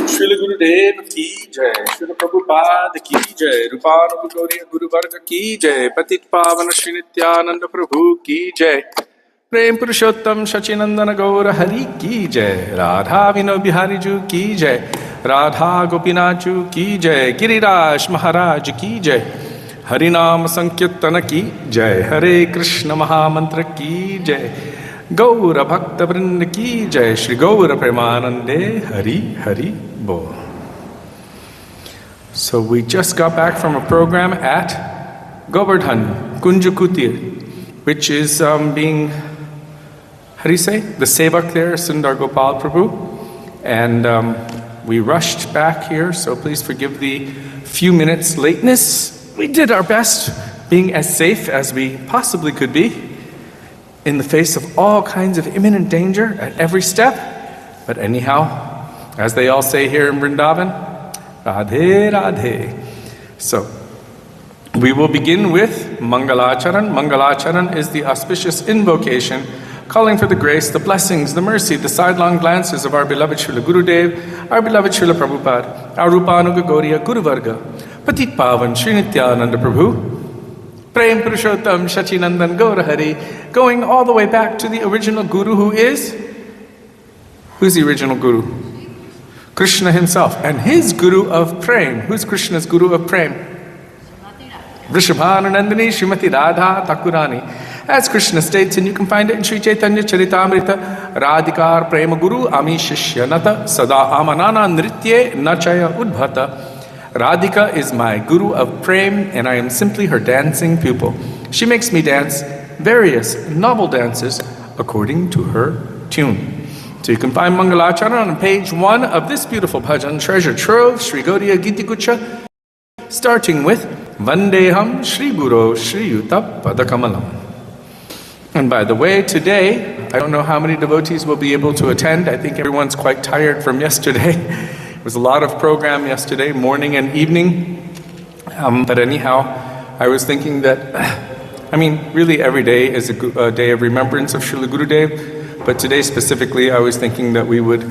Shri Gurudev ki jai, Shri Prabhupada ki jai, Rupanuga Gauriya Guru Varga ki jai, Patit Pavana Shri Nityananda Prabhu ki jai, Prem Purushottam Shachinandana Gaura Hari ki jai, Radha Vino Bihari Ju ki jai, Radha Gopinath Ju ki jai, Giriraj Maharaj ki jai, Harinam Sankirtana ki jai, Hare Krishna Mahamantra ki jai, Gaura Bhakta Vrinda ki jai, Shri Gaura Premanande Hari Hari Bol. So we just got back from a program at Govardhan, Kunjakutir, which is being, how do you say? The Sevak there, Sundar Gopal Prabhu. And we rushed back here, so please forgive the few minutes lateness. We did our best, being as safe as we possibly could be, in the face of all kinds of imminent danger at every step. But anyhow, as they all say here in Vrindavan, Radhe Radhe. So, we will begin with Mangalacharan. Mangalacharan is the auspicious invocation calling for the grace, the blessings, the mercy, the sidelong glances of our beloved Srila Gurudev, our beloved Srila Prabhupada, our Rupanuga Gauriya Guru Varga, Patit Pavan Shri Nityananda Prabhu, Prem Purushottam Shachinandan Gaura Hari, going all the way back to the original Guru who is? Who's the original Guru? Krishna himself. And his Guru of Prem. Who's Krishna's Guru of Prem? Vrishabhananandini Srimati Radha Thakurani. As Krishna states, and you can find it in Sri Chaitanya Charitamrita, Radhikar Prema Guru Ami Shishyanata Sada Amanana Nritye Nachaya Udbhata. Radhika is my Guru of Prem, and I am simply her dancing pupil. She makes me dance various novel dances according to her tune. So you can find Mangalacharan on page 1 of this beautiful bhajan, Treasure Trove, Sri Gaudiya Gitikucha, starting with Vandeham Sri Guru Sri Yuta Padakamalam. And by the way, today, I don't know how many devotees will be able to attend. I think everyone's quite tired from yesterday. It was a lot of program yesterday, morning and evening. But anyhow, I was thinking that, really every day is a day of remembrance of Srila Gurudev. But today specifically, I was thinking that we would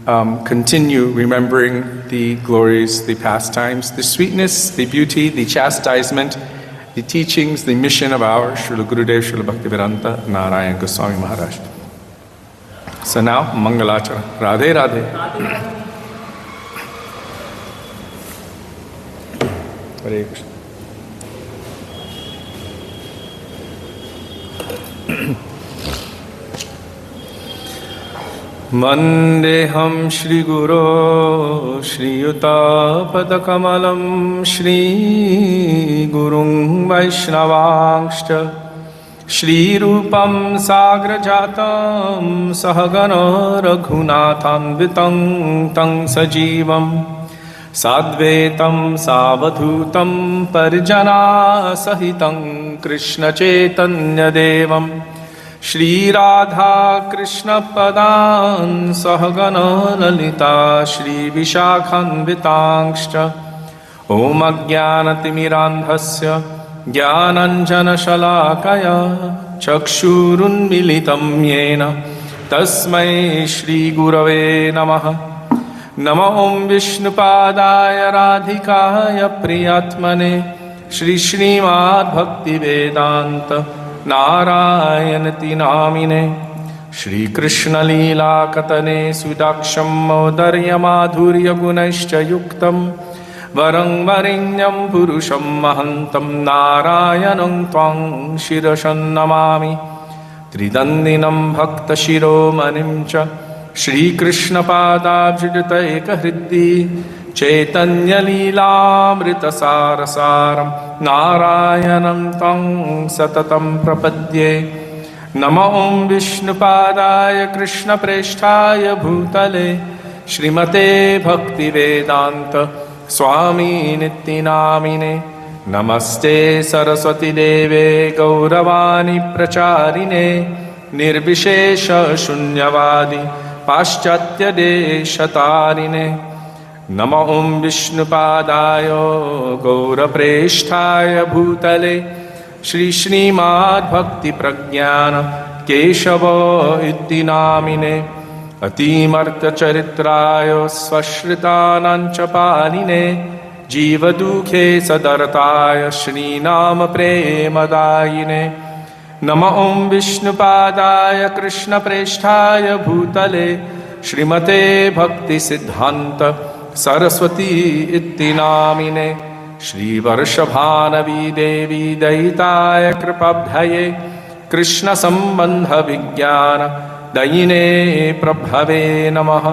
continue remembering the glories, the pastimes, the sweetness, the beauty, the chastisement, the teachings, the mission of our Srila Gurudev, Srila Bhaktivedanta Narayan Goswami Maharaj. So now, Mangalachara. Radhe Radhe. Hare Krishna. Vandeham Shri Guru Shri Yuta Padakamalam Shri Gurung Vaishnavangscha Shri Rupam Sagrajatam Sahagana Raghunatham Vitang Tang Sajivam Sadvetam Savadhutam Parjana Sahitam Krishna Chaitanya Devam Shri Radha Krishna Padan Sahagana Lalita Shri Vishakhan Vitangscha Om Ajnanatimirandhasya Jnananjana Shalakaya Chakshurun Militam Yena Tasmai Shri Gurave Namaha Nama Om Vishnupadaya Radhikaya Priyatmane Shri Srimad Bhakti Vedanta Narayanati Namine Shri Krishna Leela Katane Sudaksham Maudarya Madhurya Gunaishcha Yuktam Varang Varinyam Purusham Mahantam Narayanam Twang Shirashan Namami Tridandinam Bhakta Shiromanimcha Shri Krishna Padabjidita Ekahriddhi Chaitanya Leelamrita Sarasaram Narayanam Tang Satatam Prapadye Nama Om Vishnupadaya Krishna Presthaya Bhutale Shrimate Bhakti Vedanta Swami Nityanamine Namaste Saraswati Deve Gauravani Pracharine Nirvishesha Shunyavadi Paschatya Deshatarine Nama Om Vishnupadaya Gaura Presthaya Bhutale Shri Srimad Bhakti Pragyana Keshava Itti Namine अतीमर्त्यचरित्राय स्वश्रितानाञ्च पालिने जीवदुःखे सदरताय Shreenam प्रेमदायिने नमो ॐ विष्णुपादाय कृष्णप्रेष्ठाय भूतले श्रीमते भक्तिसिद्धान्त सरस्वती इति नामिने श्रीवर्षभानवी देवी दयिताय कृपाब्धये कृष्णसम्बन्धविज्ञान दयिने प्रभवे नमः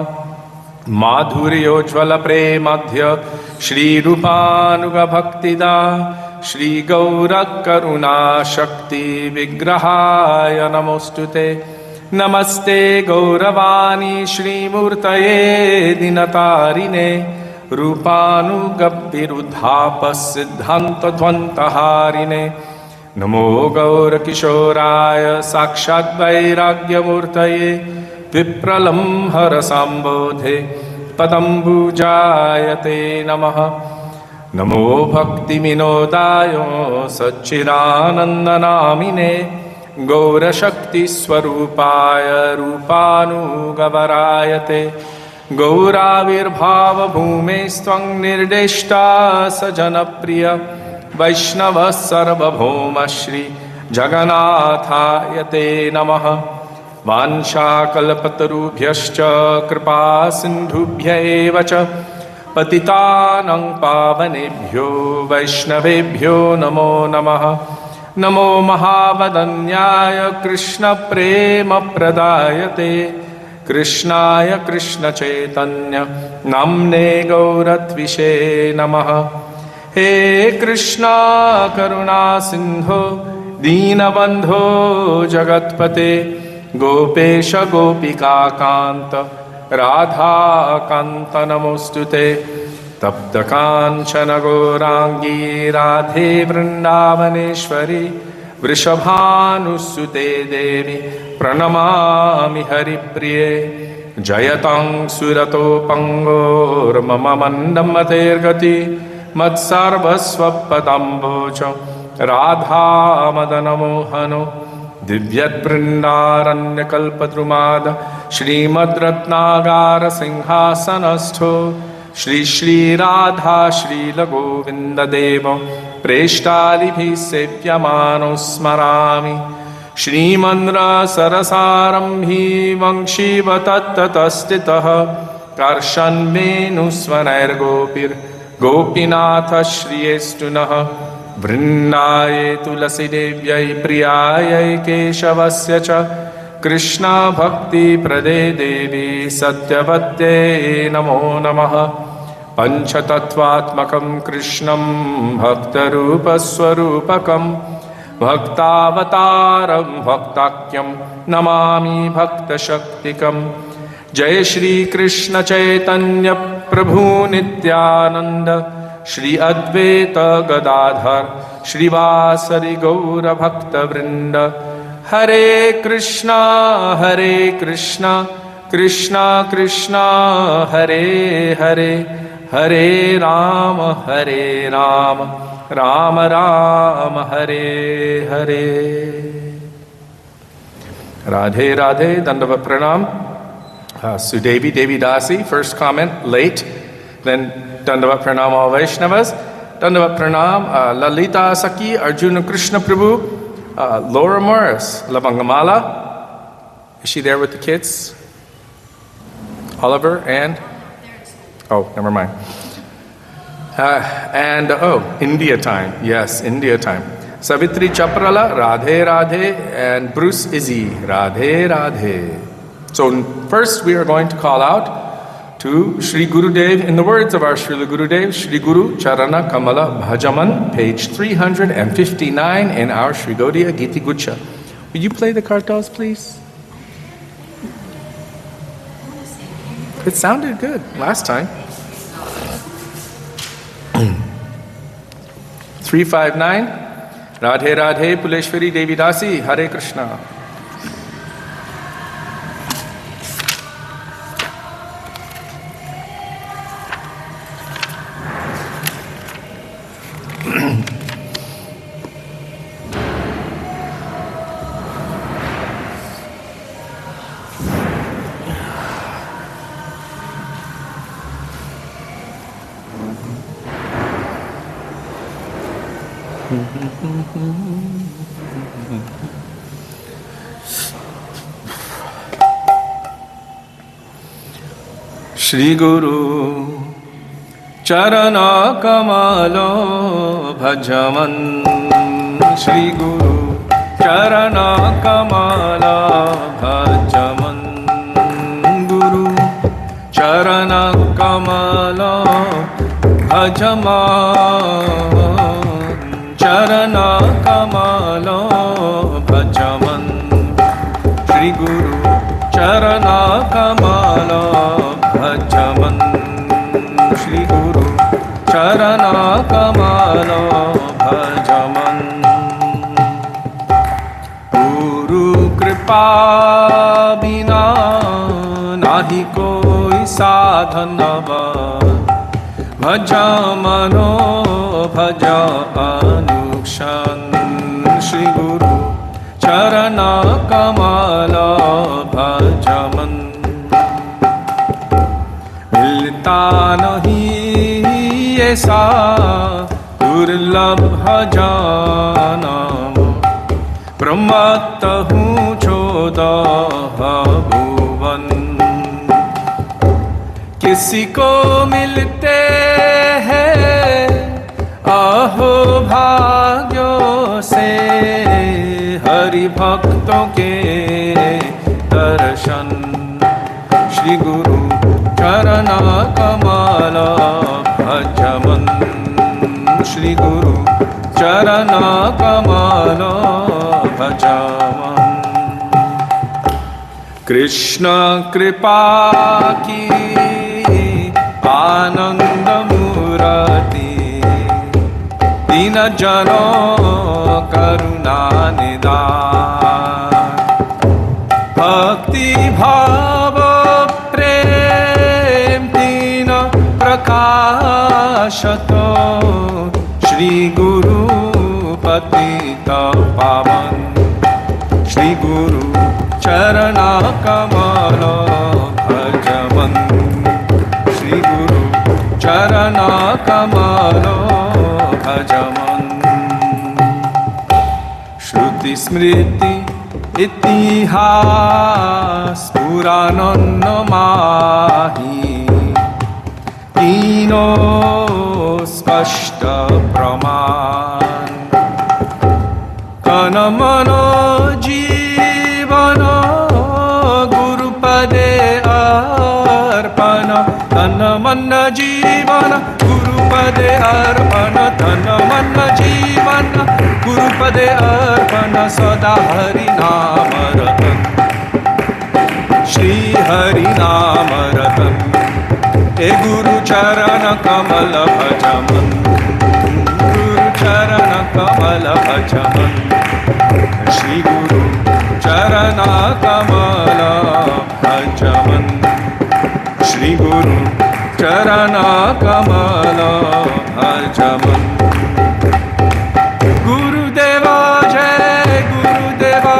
माधुर्योज्ज्वलप्रेमध्य श्रीरूपानुगभक्तिदा श्रीगौरकरुणाशक्तिविग्रहाय नमोऽस्तुते नमस्ते गौरवाणी श्रीमूर्तये दिनतारिणे रूपानुगव्यरुद्धापसिद्धान्तध्वन्तहारिणे नमो गौरकिशोराय साक्षात् वैराग्यमूर्तये विप्रलम्भरसाम्बोधे पदम्बुजायते नमः नमो भक्तिविनोदाय सच्चिदानन्दनामिने गौरशक्तिस्वरूपाय रूपानुगवरायते गौराविर्भावभूमेस्त्वं निर्दिष्टा सजनप्रिय वैष्णवः सर्वभौम श्री जगन्नाथाय ते नमः वाञ्छाकल्पतरुभ्यश्च कृपा सिन्धुभ्य एव च पतितानां पावनेभ्यो वैष्णवेभ्यो नमो नमः नमो महावदन्याय कृष्णप्रेमप्रदायते कृष्णाय कृष्णचैतन्य नाम्ने गौरत्विषे नमः हे कृष्णा करुणा सिन्धो दीनबन्धो जगत्पते गोपेश गोपिकान्त राधाकान्त नमोऽस्तुते तप्तकाञ्चन गौराङ्गी राधे वृन्दावनेश्वरी वृषभानुसुते देवी प्रणमामि हरिप्रिये जयतां सुरतोपङ्गोर्मम मन्दमतेर्गति मत्सर्वस्वपदाम्बोज राधामदनमोहनो दिव्यद्वृन्दारण्यकल्पद्रुमाद श्रीमद्रत्नागार सिंहासनस्थो श्री श्रीराधा श्रीलगोविन्ददेव प्रेष्टालिभिः सेव्यमानो स्मरामि श्रीमन्द्रसरसारम्भी वंशीवतत्ततस्थितः कर्षन्वेणुस्वनैर्गोपीनाथ श्रियेष्टुनः वृन्दाये तुलसीदेव्यै प्रियायै केशवस्य च कृष्णभक्तिप्रदे देवी सत्यवत्यै नमो नमः पञ्चतत्त्वात्मकं कृष्णं भक्तरूपस्वरूपकं भक्तावतारं भक्ताख्यं नमामि भक्तशक्तिकं जय श्रीकृष्ण चैतन्य प्रभु नित्यानन्द श्री अद्वैत गदाधर श्रीवासरि गौरभक्तवृन्द हरे कृष्णा कृष्णा कृष्णा हरे हरे हरे राम राम राम हरे हरे राधे राधे दंडवत प्रणाम Sudevi Devi Dasi, first comment, late, then Dandavat Pranam all Vaishnavas, Dandavat Pranam Lalita Saki, Arjuna Krishna Prabhu, Laura Morris, Lavangamala, is she there with the kids? Oliver and? Oh, never mind. And India time, yes, India time. Savitri Chaprala, Radhe Radhe, and Bruce Izzy, Radhe Radhe. So first we are going to call out to Sri Gurudev in the words of our Srila Gurudev, Sri Guru Charana Kamala Bhajaman, page 359 in our Sri Gaudiya Giti Gucha. Will you play the kartals, please? It sounded good last time. 359, Radhe Radhe Puleshwari Devi Dasi, Hare Krishna. Shri Guru Charana Kamalo Bhajaman. Shri Guru Charana Kamala Bhajaman. Guru Charana Kamala Bhajaman. Charana Kamala Bhajaman. Shri Guru Charana Kamala Bhajaman. Shri Guru Charana Kamala Bhajaman. Guru Kripa Bina Nahi Koi Sadhanava. Bhajamano Bhaja Anukshan. Shri Guru Charana Kamala Bhajaman. Milta nahi aisa durlabh janam. Brahmata hu chodah bhuvan. किसी को मिलते हैं अहो भाग्यों से हरि भक्तों के दर्शन. श्री गुरु चरणा कमला भजमन. श्री गुरु चरणा कमला भजमन. कृष्ण कृपा की आनंद मूर्ति दीन जनों करुणा निदान. भक्ति भाव प्रेम दीन प्रकाशतो. श्री गुरु पतित पावन. श्री गुरु चरणा कमला भजमन. श्री गुरु चरणा कमला भजमन. श्रुति स्मृति इतिहास पुराण माही. तीनों स्पष्ट प्रमाण. तन मनो जीवन गुरुपदे अर्पण. तन मन जीवन गुरुपदे अर्पण. तन मन जीवन गुरुपदे अर्पण. सदा हरि नाम रतन. श्री हरि नाम रतन. हे गुरु चरण कमल भजमन. गुरु चरण कमल भजमन. श्री गुरु चरण कमल भजमन. श्री गुरु चरण कमल भजमन. गुरुदेवा जय गुरुदेवा.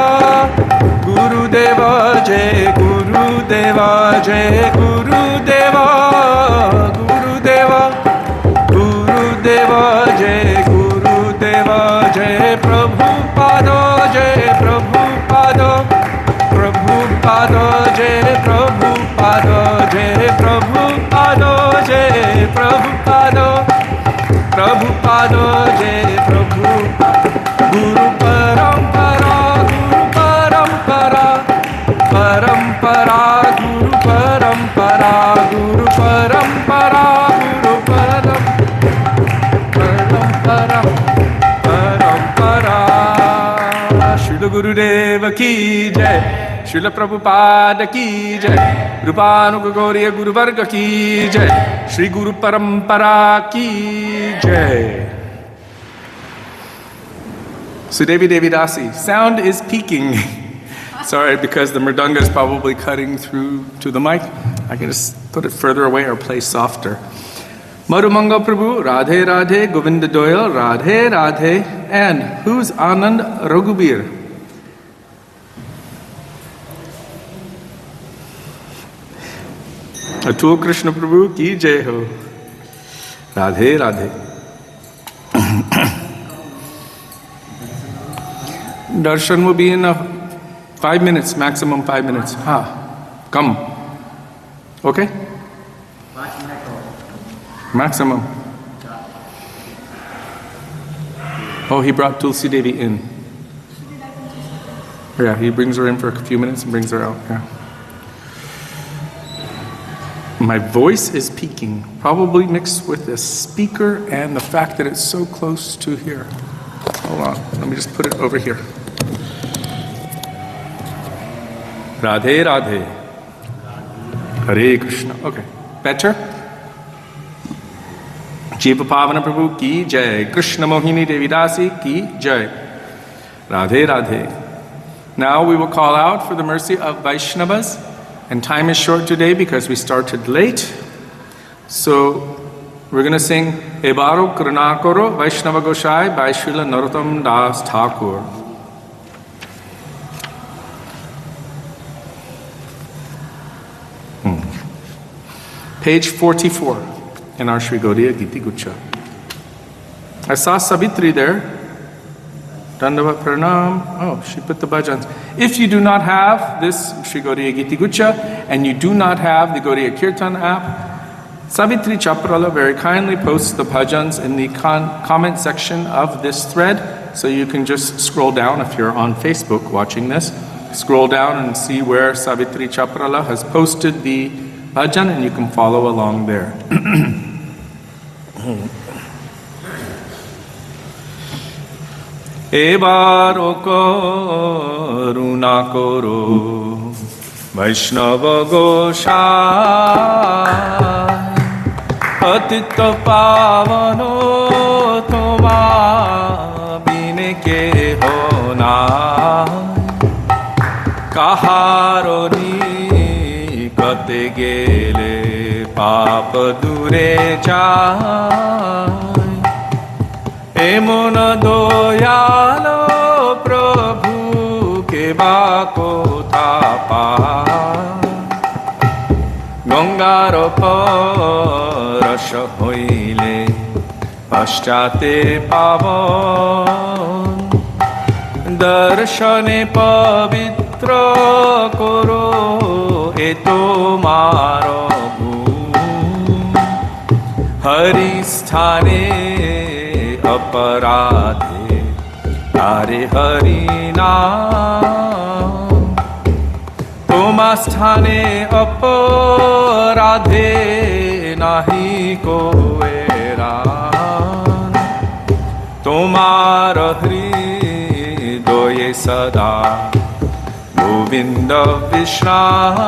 गुरुदेवा जय गुरुदेवा. जय गुरुदेवा. गुरुदेवा गुरुदेवा जय गुरुदेवा. जय प्रभुपाद जय प्रभुपाद. प्रभुपाद जय प्रभुपाद. जय प्रभुपाद जय प्रभुपाद. प्रभुपाद जय प्रभुपाद. गुरु परंपरा गुरु परंपरा. परंपरा गुरु परंपरा. गुरु परंपरा गुरु परंपरा. परंपरा. श्रील गुरुदेव की जय. श्रील प्रभुपाद की जय. रूपानुग गौरीय गुरुवर्ग की जय. श्री गुरु परंपरा की जय. Sudevi Devidasi, sound is peaking. Sorry, because the mridanga is probably cutting through to the mic. I can just put it further away or play softer. Madhumanga Prabhu, Radhe Radhe, Govinda Doyle, Radhe Radhe, and who's Anand Raghubir? Atul Krishna Prabhu ki jai ho. Radhe Radhe. Darshan will be in 5 minutes, maximum 5 minutes. Come. Okay? Maximum. Oh, he brought Tulsi Devi in. Yeah, he brings her in for a few minutes and brings her out. Yeah. My voice is peaking, probably mixed with the speaker and the fact that it's so close to here. Hold on, let me just put it over here. Radhe Radhe. Hare Krishna. Okay, better? Jiva Pavana Prabhu ki jai. Krishna Mohini Devi Dasi ki jai. Radhe Radhe. Now we will call out for the mercy of Vaishnavas. And time is short today because we started late. So we're going to sing Ebaro Karunakoro Vaishnava Goshai by Srila Narottam Das Thakur. Page 44 in our Sri Gaudiya Giti Gucha. I saw Savitri there. Dandavat Pranam. Oh, she put the bhajans. If you do not have this Sri Gaudiya Giti Gucha and you do not have the Gaudiya Kirtan app, Savitri Chaprala very kindly posts the bhajans in the comment section of this thread. So you can just scroll down if you're on Facebook watching this. Scroll down and see where Savitri Chaprala has posted the bhajan and you can follow along there. Ebaro karuna koro Vaishnava Goshai Patita pavano toma bine ke hona kaharo nikate gele papa dure jai এমন দয়ালো প্রভু কে বা কোথা পায় গঙ্গার পরশ হইলে পশ্চাতে পাবন দর্শনে পবিত্র করো এ তোমার গুণ হরি স্থানে अपराधे तारे हरि नाम तुमा स्थाने अपराधे नाही कोएरान तुमार हृदये सदा गोविंद विश्राम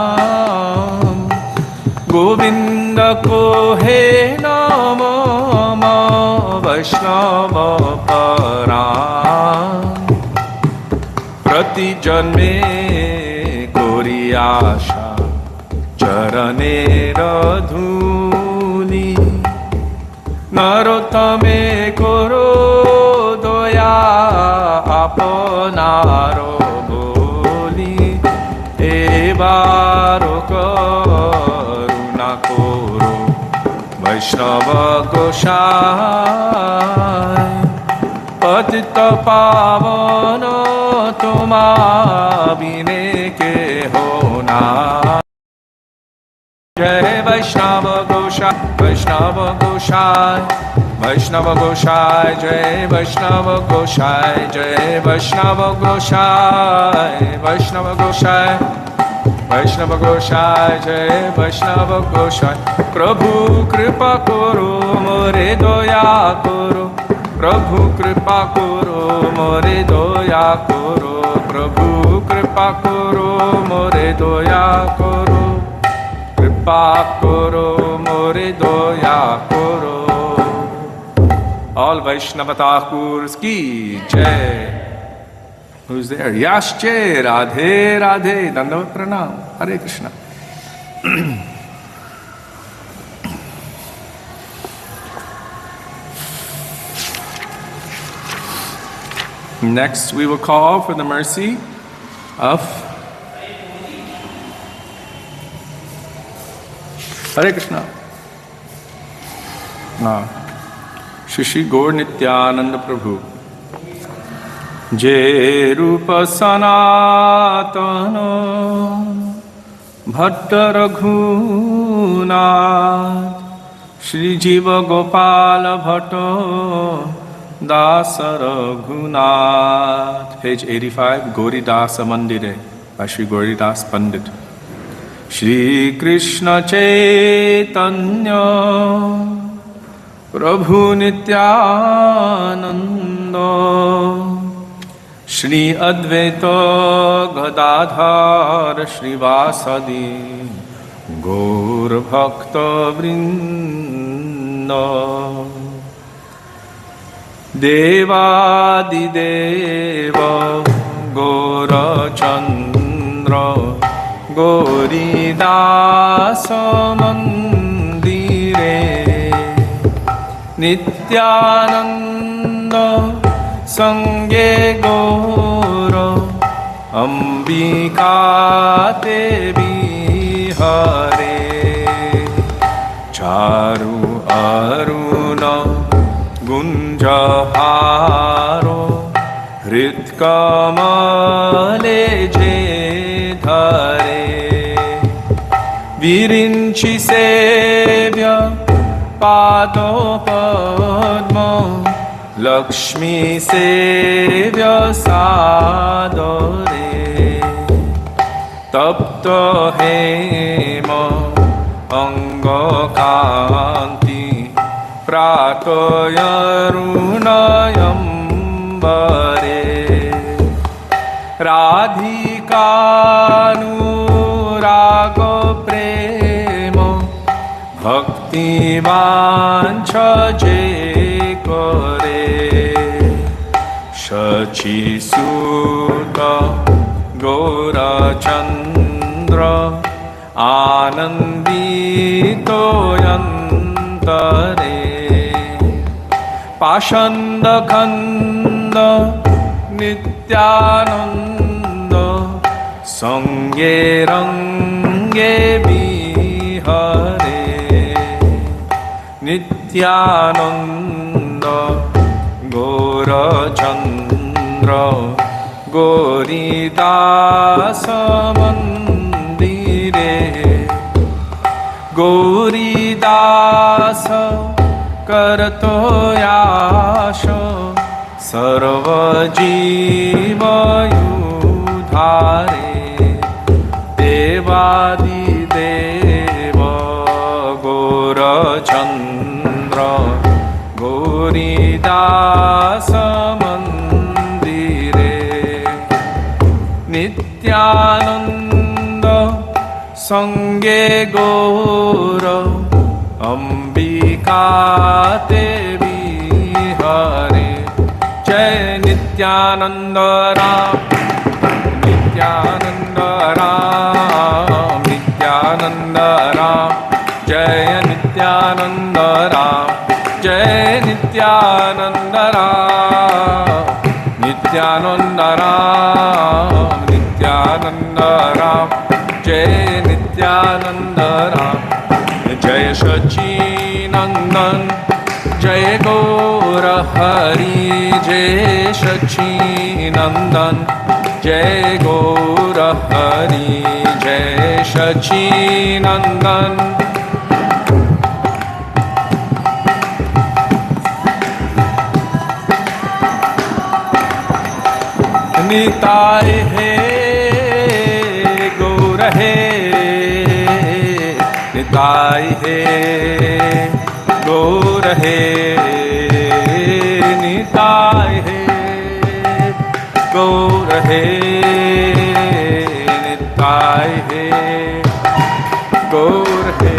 गोविंद को हे नम वैष्णव परान प्रति जन्मे कोरी आशा चरणेर धूली नरोत्तमे करो दया आपनार बोली एबारो करुणा करो वैष्णव गोसाई पतित पावन तुमा बिने के होना जय वैष्णव गोसाई वैष्णव गोसाई वैष्णव गोसाई जय वैष्णव गोसाई जय वैष्णव गोसाई वैष्णव गोसाई वैष्णव गोसाई जय वैष्णव गोसाई प्रभु कृपा करो मोरे दया करो प्रभु कृपा करो मोरे दया करो प्रभु कृपा करो मोरे दया करो कृपा करो मोरे दया करो All Vaishnava Thakurs ki jai. Who's there? Yasche, Radhe, Radhe, Dandavat Pranam, Hare Krishna. Next, we will call for the mercy of Hare Krishna. Krishna. Shri Shri Gaur Nityananda Prabhu. Je Rupa Sanatana Bhatta Raghunath Shri Jiva Gopala Bhatto Dasa Raghunath. Page 85, Gauri Dasa Mandire by Shri Gauri Das Pandit. Shri Krishna Chaitanya Prabhu Nityananda Shri Advaita Gadadhar Shri Vasadi Gaur Bhakta Vrinda Devadi Deva Gaura Chandra Gauri Dasa Mandire Nityananda Sangye Gaura Ambika Te Bihare Charu Aruna Gunjaharo Hritkamale Je Dhare Virinchi Sevya Pado Padma Lakshmi Sevya Sadore Tapta Hema Anga Kanti Pratoyarunayambare Radhikanuraga Prema Bhakti Vancha Je Kare Shachi Sutta Gaura Chandra Anandito Yantare Pashanda Khanda Nityananda Sangye Range Bihare Nityananda Gaura Chandra Gauri Dasa Mandire Gauri Dasa Karato Yasha Sarva Jiva Yudhare Devadi Deva Gaura Chandra Gauri Dasa Mandire Nityananda Sangye Gaura Ambika Te Bihare Jai Nityananda Ram Nityananda Ram Nityananda Ram Jai Nityananda Ram Jai Nityananda Ram Nityananda Ram Nityananda Ram Jai Nityananda Ram Jai Sachinandan Jai Gaura Hari Jai Sachinandan Jai Gaura Hari Jai Sachinandan Nitai He Gaura He Nitai He Gaura He Nitai He Gaura He Nitai He Gaura He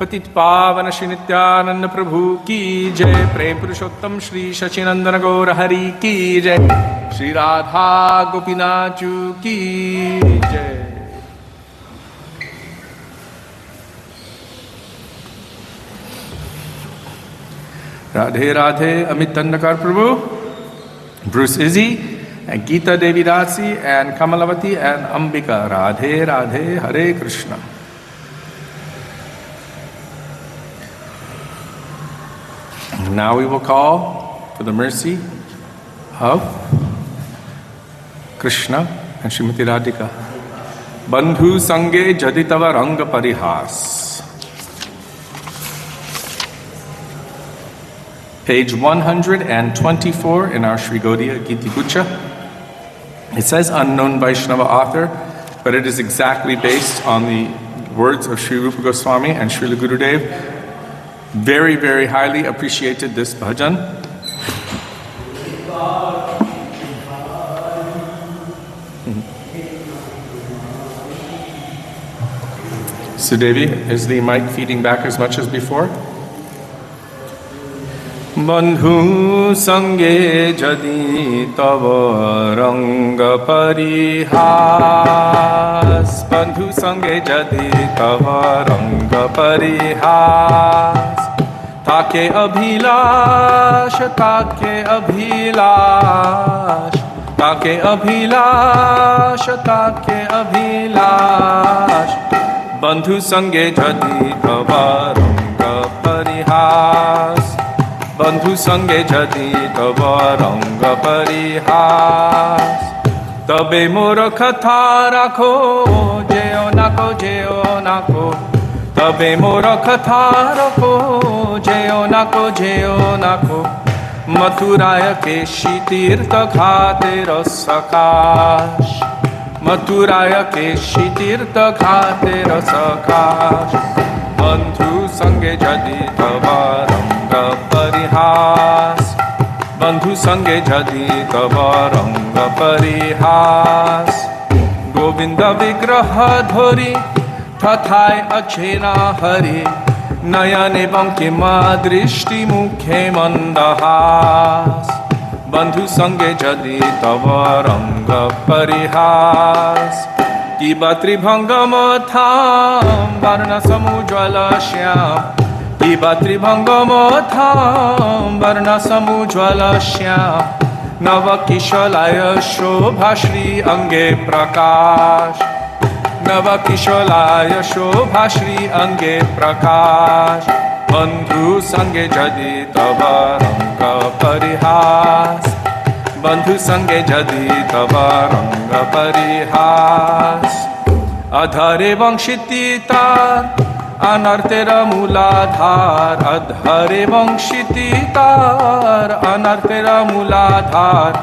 पतित पावन श्री नित्यानंद प्रभु की जय। प्रेम पुरुषोत्तम श्री शचिनंदन गौर हरि की जय। श्री राधा गोपीनाथ की जय। Radhe Radhe, Amit Tandakar Prabhu, Bruce Izzy, and Geeta Devi Dasi, and Kamalavati, and Ambika. Radhe Radhe, Hare Krishna. Now we will call for the mercy of Krishna and Srimati Radhika. Bandhu sange jaditava ranga parihas. Page 124 in our Sri Gaudiya Giti Gucha. It says unknown Vaishnava author, but it is exactly based on the words of Sri Rupa Goswami and Srila Gurudev. Very, very highly appreciated this bhajan. Sudevi, is the mic feeding back as much as before? Bandhu sange jadi tava ranga parihas. Bandhu sange jadi tava ranga parihas. Take abhilash, take abhilash. Take abhilash, take abhilash. Bandhu sange jadi tava ranga parihas. Bandhu sange jadi tava ranga parihas. Tabe mor katha rakho, jeo nako, jeo nako. Tabe mor katha rakho, jeo nako, jeo nako. Mathuraya ke shitirtha khate rasakash. Mathuraya ke shitirtha khate rasakash. Bandhu sange jadi tava ranga parihas. Bandhu sange jadi tava ranga parihas. Govinda vigraha dhori tathai achena hari. Nayane bankima drishti mukhe mandahas. Bandhu sange jadi tava ranga parihas. Kiba tribhangamatham varna samujvala shyam. Kiba tribhangamatham varna samujvala shyam. Nava kishalaya shobha shri ange prakash. Nava kishalaya shobha shri ange prakash. Bandhu sange jadi tava ranga parihas. Bandhu sange jadi tava ranga parihas. Adhare vanshititar anartera muladhar. Adhare vanshititar anartera muladhar.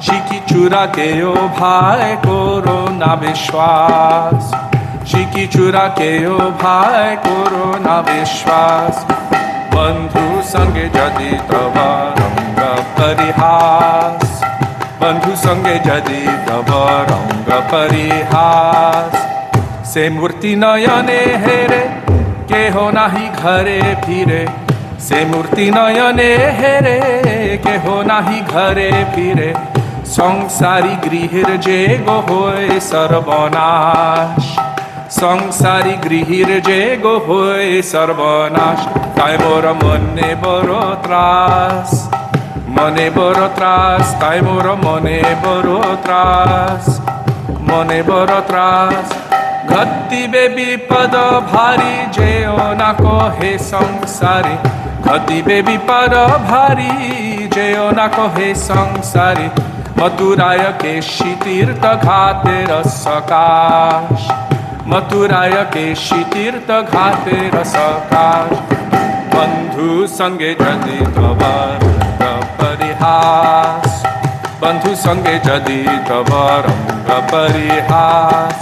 Shiki chura ke o bhai koro na vishwas. Shiki chura ke o bhai koro na vishwas. Bandhu sange jadi tava ranga parihas. Bandhu sange jadi tava ranga parihas. Se murti nayane here keho nahi ghare phire. Se murti nayane here keho nahi ghare phire. Sangsari grihir jego hoy sarvanash. Sangsari grihir jego hoy sarvanash. Tai mora mone boro tras. Mone boro tras, tai mora mone boro tras. Mone boro tras. Ghati bebi pada bhari jeo nako he sangsari. Ghati bebi pada bhari jeo nako he sangsari. Mathuraya ke shitirtha ghate rasakash. Mathuraya ke shitirtha ghate rasakash. Bandhu sange jadi tava ranga parihas. Bandhu sange jadi tava ranga parihas.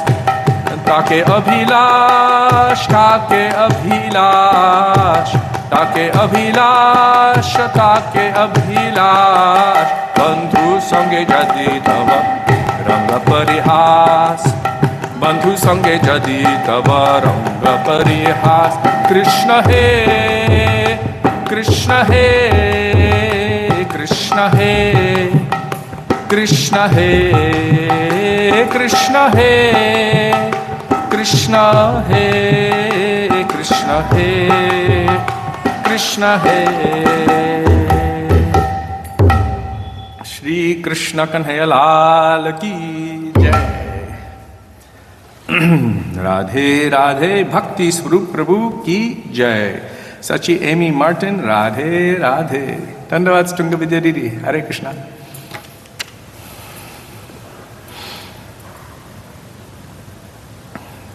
Take abhilash, take abhilash. Take abhilash, take abhilash. Bandhu sange jadi tava ranga parihas. Bandhu sange jadi tava ranga parihas. Krishna he, Krishna he, Krishna he, Krishna he, Krishna he, Krishna he, Krishna he, Krishna he. Shri Krishna Kanhaiya Lal ki jai. Radhe Radhe Bhakti Swarup Prabhu ki jai. Sachi Amy Martin, Radhe Radhe. Dandavats Tunga Vidya Didi. Hare Krishna.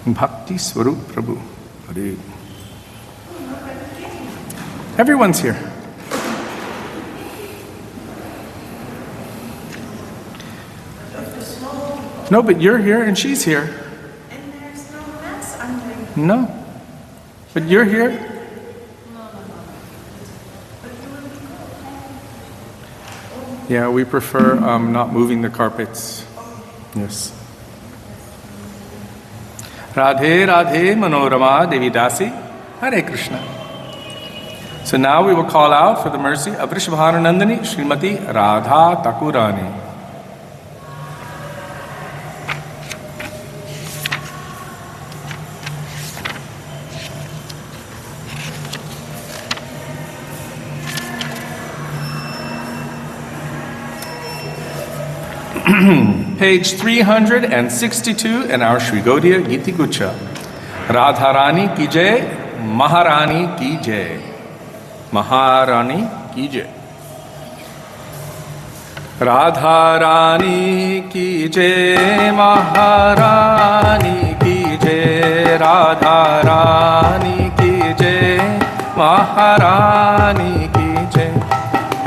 Bhakti Swarup Prabhu. Hare. Everyone's here. No, but you're here and she's here. And there's no mess under. No. But you're here. Yeah, we prefer not moving the carpets. Yes. Radhe Radhe Manorama Devi Dasi. Hare Krishna. So now we will call out for the mercy of Vrishabhananandani Srimati Radha Thakurani. Page 362 in our Sri Gaudiya Giti Gucha. Radharani ki jai, Maharani ki jai. Maharani ki jai. Radharani ki jai, Maharani ki jai. Radharani ki jai, Maharani ki jai.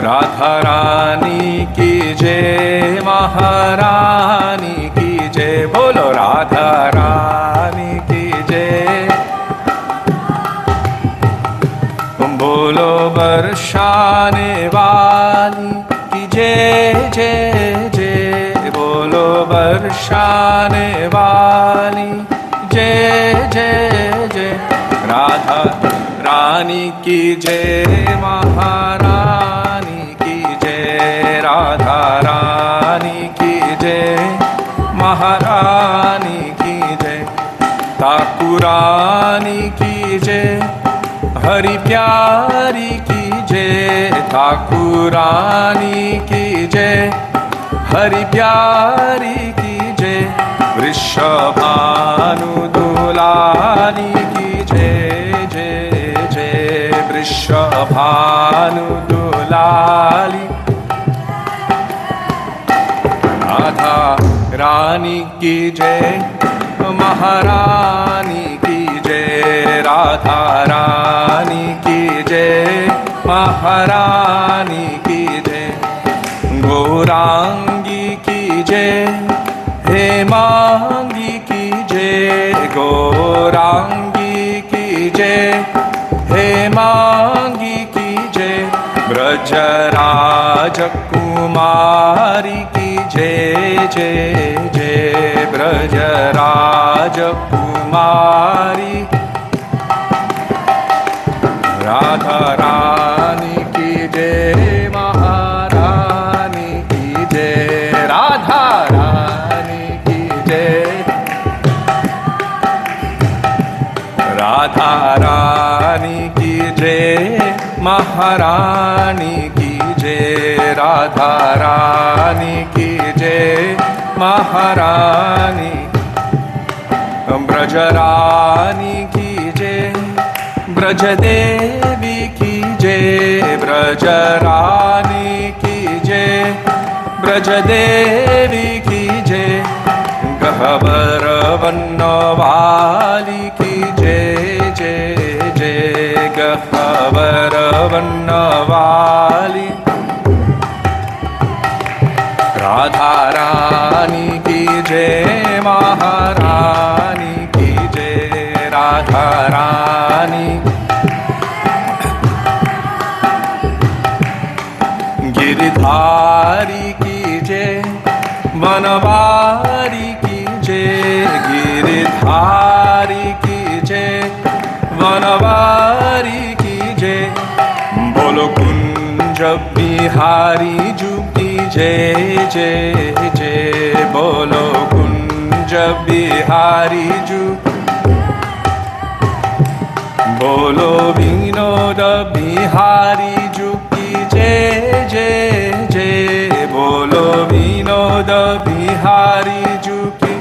Radharani ki jai, Maharani ki jai. Bolo Radharani ki jai. Bolo barshane wali ki jai jai jai. Bolo barshane wali jai jai jai. Radha Rani ki jai, Maharani ki jai. Radha Rani ki jai, Maharani ki jai. Thakurani ki jai, Hari Pyari ki jai. Thakurani ki jai, Hari Pyari ki jai. Vrishabhanu Dulani ki jai jai jai. Vrishabhanu Dulali. Radha Rani ki jai, Maharani ki jai. Radha Rani ki jai, Maharani ki jai. Gaurangi ki jai, Hemangi ki jai. Gaurangi ki jai, Hemangi ki jai. Braj Kumari ki jai jai jai. Braj Kumari. Radha Rani ki jai, Maharani ki jai. Radha Rani ki jai. Radha Rani ki jai, Maharani ki jai. Radha Rani ki jai, Maharani. Braj Rani ki jai, Braj Devi ki jai. Braj Rani ki jai, Braj Devi ki jai. Gahvar Vannavali ki jai jai jai. Gahvar Vannavali. Radha Rani ki jai, Maharani ki jai. Radha Rani. Giridhari ki jai, Vanavari ki jai. Giridhari ki jai, Vanavari ki jai. Bolo Kunja Bihari Ju ki jai jai jai. Bolo Kunja Bihari Ju. Bolo Vinoda Bihari Ju ki jai jai jai. Bolo Vinoda Bihari Ju ki.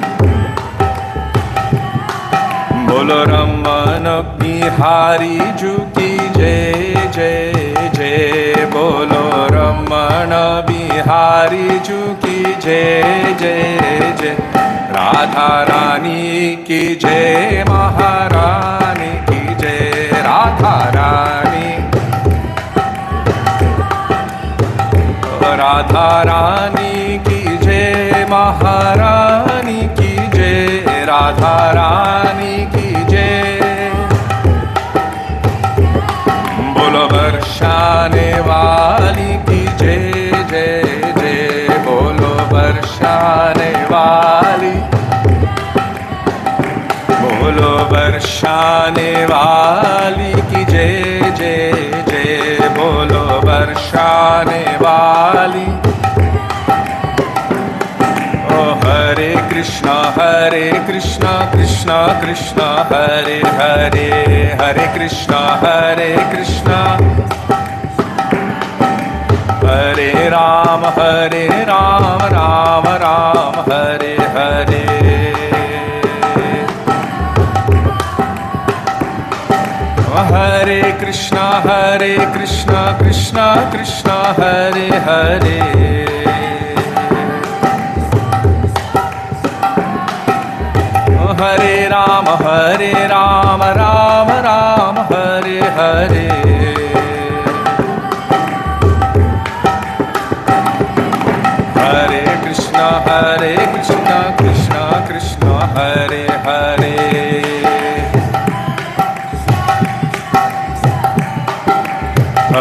Bolo Ramana Bihari Ju ki jai Bihari जू की जय जय जय, राधा रानी की जय, महारानी की जय, राधा रानी, राधा रानी की जय, महारानी की जय, राधा रानी की जय। बोलो बरसाने वाली की जय जय जय, बोलो बरसाने वाली, बोलो बरसाने वाली की जय जय जय, बोलो बरसाने वाली। ओ हरे कृष्णा कृष्णा कृष्णा हरे हरे, हरे कृष्णा हरे राम राम राम हरे हरे। हरे कृष्णा कृष्णा कृष्णा हरे हरे, हरे राम राम राम हरे हरे। हरे कृष्णा कृष्णा कृष्णा हरे हरे,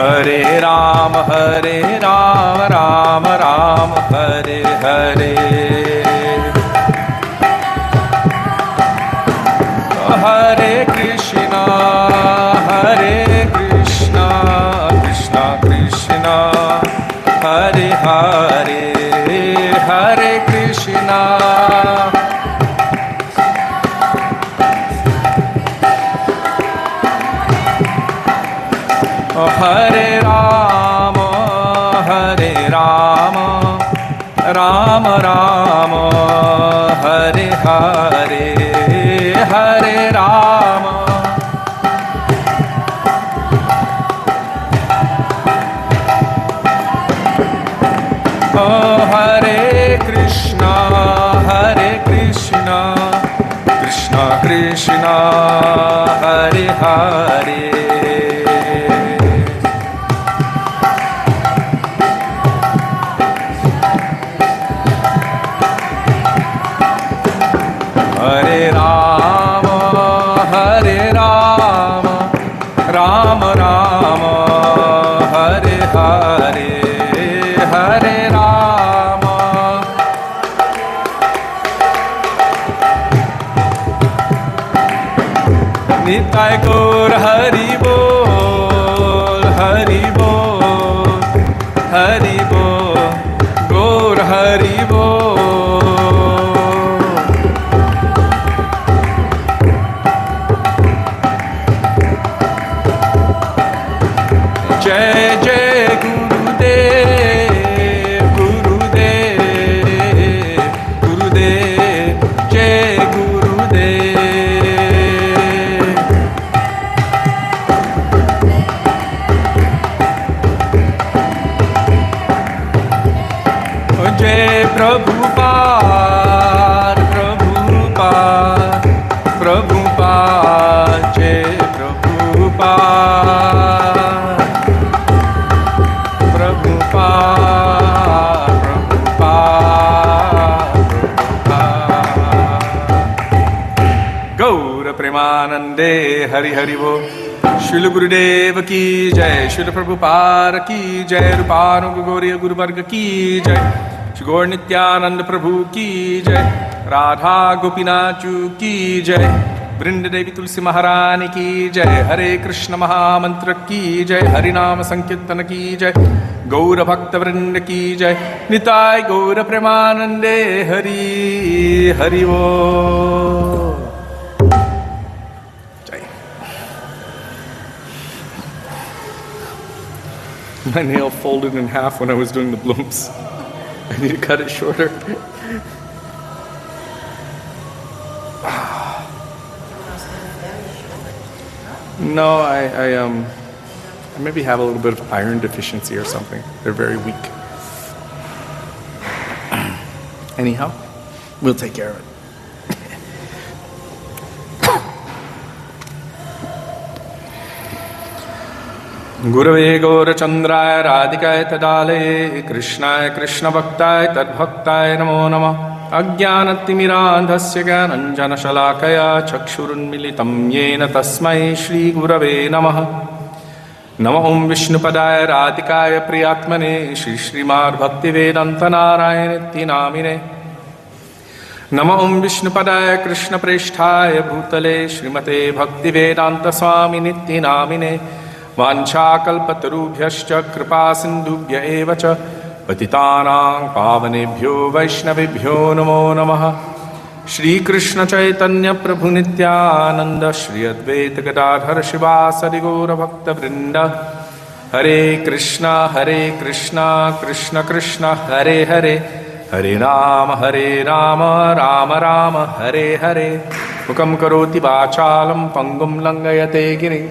हरे राम राम राम हरे हरे। हरे कृष्णा कृष्णा कृष्णा हरे हरे, हरे कृष्णा हरे राम राम राम हरे हरे, हरे राम। ओ हरे कृष्णा कृष्णा कृष्णा हरे हरे, हरे राम राम राम हरे हरे, हरे राम। निताय गौर हरि बोल, हरि बोल, हरि बोल, गौर हरि बोल। जय जय गुरुदेव गुरुदेव गुरुदेव, जय गुरुदेव। जय प्रभुपाद प्रभुपाद प्रभुपाद, जय प्रभुपाद प्रभुपाद प्रभुपाद। गौर प्रेमानंदे हरि हरि बोल। श्रील गुरुदेव की जय, श्रील प्रभुपाद की जय, रूपानुग गौरी गुरुवर्ग की जय, श्री गौर नित्यानंद प्रभु की जय, राधा गोपीनाथ की जय, वृंद देवी तुलसी महारानी की जय। हरे कृष्ण महामंत्र की जय, हरि नाम संकीर्तन की जय, गौर भक्त वृंद की जय। निताय गौर प्रेमानंदे हरि हरि बोल। My nail folded in half when I was doing the blooms. I need to cut it shorter. No, I maybe have a little bit of iron deficiency or something. They're very weak. Anyhow, we'll take care of it. Gurave Gaurachandraya Radhikaya Tadale Krishnaya Krishna Bhaktaye Tadbhaktaye Namo Namah Ajnanatimirandhasya Gyananjana Shalakaya Chakshurunmilitam Yena Tasmai Shri Gurave Namah Namo Om Vishnupadaya Radhikaya Priyatmane Shri Srimad Bhaktivedanta Narayana Namine Namo Om Vishnupadaya Krishna Presthaya Bhutale Srimate Bhaktivedanta Swami Niti Namine वाञ्छाकल्पतरुभ्यश्च कृपासिन्धुभ्य एव च पतितानां पावनेभ्यो वैष्णवेभ्यो नमो नमः श्रीकृष्ण चैतन्य प्रभु नित्यानंद श्री अद्वैत गदाधर शिवासरि गौर भक्तवृंद हरे कृष्णा कृष्ण कृष्ण हरे हरे हरे राम राम राम हरे हरे मुखं करोति वाचालं पंगुं लंघयते गिरिं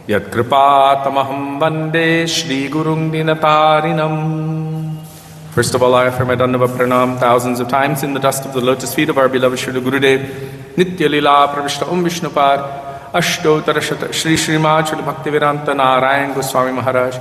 Yatkripātamaham vande Shri Gurung Dinatarinam. First of all, I offer my Dandava Pranam thousands of times in the dust of the lotus feet of our beloved Srila Gurudev, Nitya Lila Pravishta Om Vishnupad, Ashtotarashata Shri Srimad Srila Bhaktivedanta Narayan Goswami Maharaj,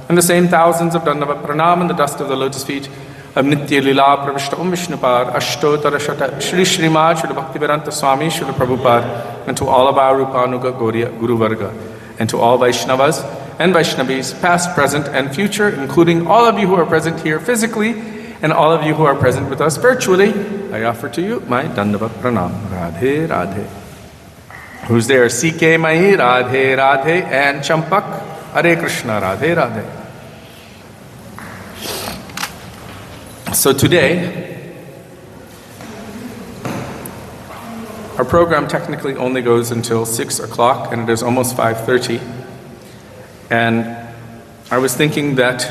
and the same thousands of Dandava Pranam in the dust of the lotus feet of Nitya Lila Pravishta Om Vishnupad, Ashtotarashata Shri Srimad Srila Bhaktivedanta Swami Srila Prabhupada, and to all of our Rupanuga Gauriya Guru Varga, and to all Vaishnavas and Vaishnavis, past, present, and future, including all of you who are present here physically, and all of you who are present with us virtually, I offer to you my Dandava Pranam. Radhe Radhe. Who's there? CK Mai, Radhe Radhe, and Champak, Hare Krishna, Radhe Radhe. So today, our program technically only goes until 6 o'clock, and it is almost 5:30. And I was thinking that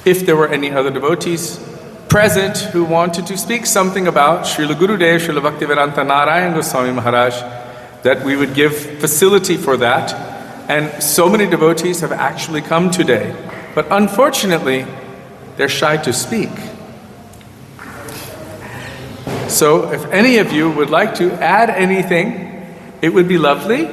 if there were any other devotees present who wanted to speak something about Srila Gurudev, Srila Bhaktivedanta Narayan Goswami Maharaj, that we would give facility for that. And so many devotees have actually come today. But unfortunately, they're shy to speak. So if any of you would like to add anything, it would be lovely.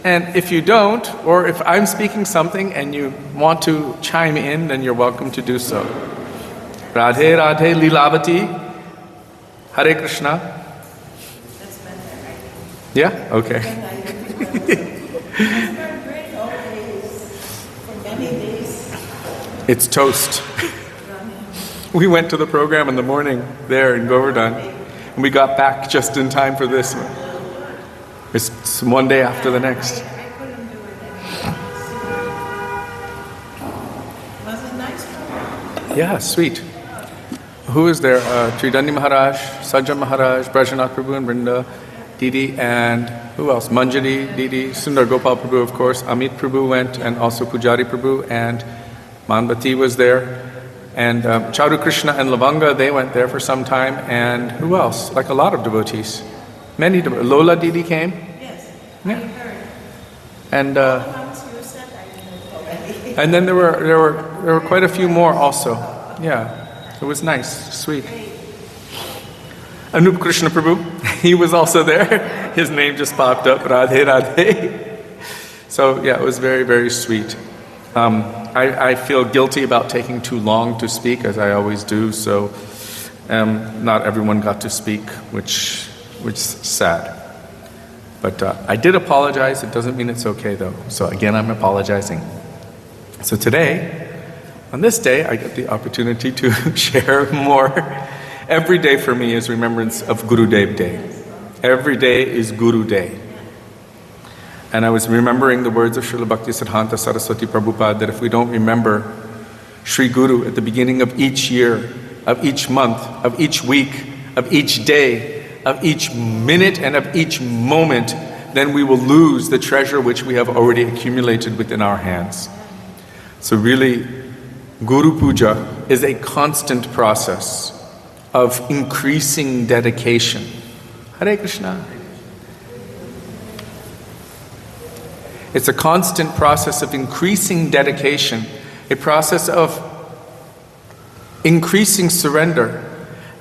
And if you don't, or if I'm speaking something and you want to chime in, then you're welcome to do so. Radhe Radhe Leelavati. Hare Krishna. That's better, right? Yeah? Okay. For many days. It's toast. We went to the program in the morning there in Govardhan, and we got back just in time for this one. It's one day after the next. I couldn't do it anymore. Was it nice program? Yeah, sweet. Who is there? Tridani Maharaj, Sajjan Maharaj, Brajanath Prabhu and Vrinda, Didi, and who else? Manjari, Didi, Sundar Gopal Prabhu, of course. Amit Prabhu went, and also Pujari Prabhu, and Manbati was there. And Charu Krishna and Lavanga, they went there for some time. And who else? Like a lot of devotees. Many devotees. Lola Didi came. Yes, Yeah. I heard. And The ones you said I heard already. and then there were quite a few more also. Yeah. It was nice, sweet. Anup Krishna Prabhu, he was also there. His name just popped up, Radhe Radhe. So yeah, it was very, very sweet. I feel guilty about taking too long to speak, as I always do, so not everyone got to speak, which is sad. But I did apologize. It doesn't mean it's okay, though. So again, I'm apologizing. So today, on this day, I get the opportunity to share more. Every day for me is remembrance of Gurudev Day. Every day is Guru Day. And I was remembering the words of Srila Bhaktisiddhanta Saraswati Prabhupada that if we don't remember Sri Guru at the beginning of each year, of each month, of each week, of each day, of each minute, and of each moment, then we will lose the treasure which we have already accumulated within our hands. So really, Guru Puja is a constant process of increasing dedication. Hare Krishna. It's a constant process of increasing dedication, a process of increasing surrender,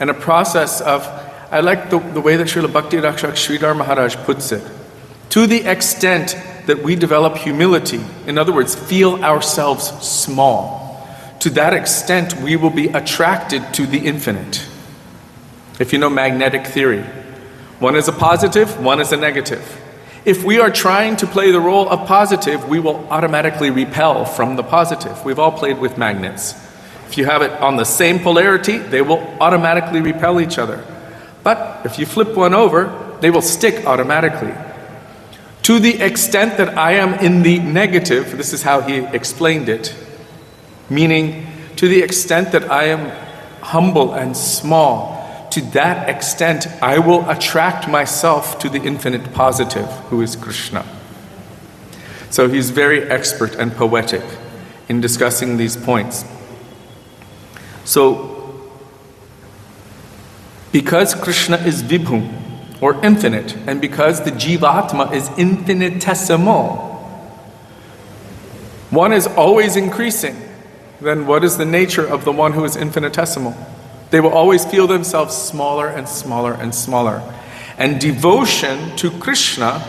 and a process of, I like the way that Srila Bhakti Rakshak Sridhar Maharaj puts it, to the extent that we develop humility, in other words, feel ourselves small, to that extent we will be attracted to the infinite. If you know magnetic theory, one is a positive, one is a negative. If we are trying to play the role of positive, we will automatically repel from the positive. We've all played with magnets. If you have it on the same polarity, they will automatically repel each other. But if you flip one over, they will stick automatically. To the extent that I am in the negative, this is how he explained it, meaning to the extent that I am humble and small, to that extent I will attract myself to the infinite positive, who is Krishna. So he's very expert and poetic in discussing these points. So, because Krishna is Vibhu, or infinite, and because the Jivatma is infinitesimal, one is always increasing, then what is the nature of the one who is infinitesimal? They will always feel themselves smaller and smaller and smaller. And devotion to Krishna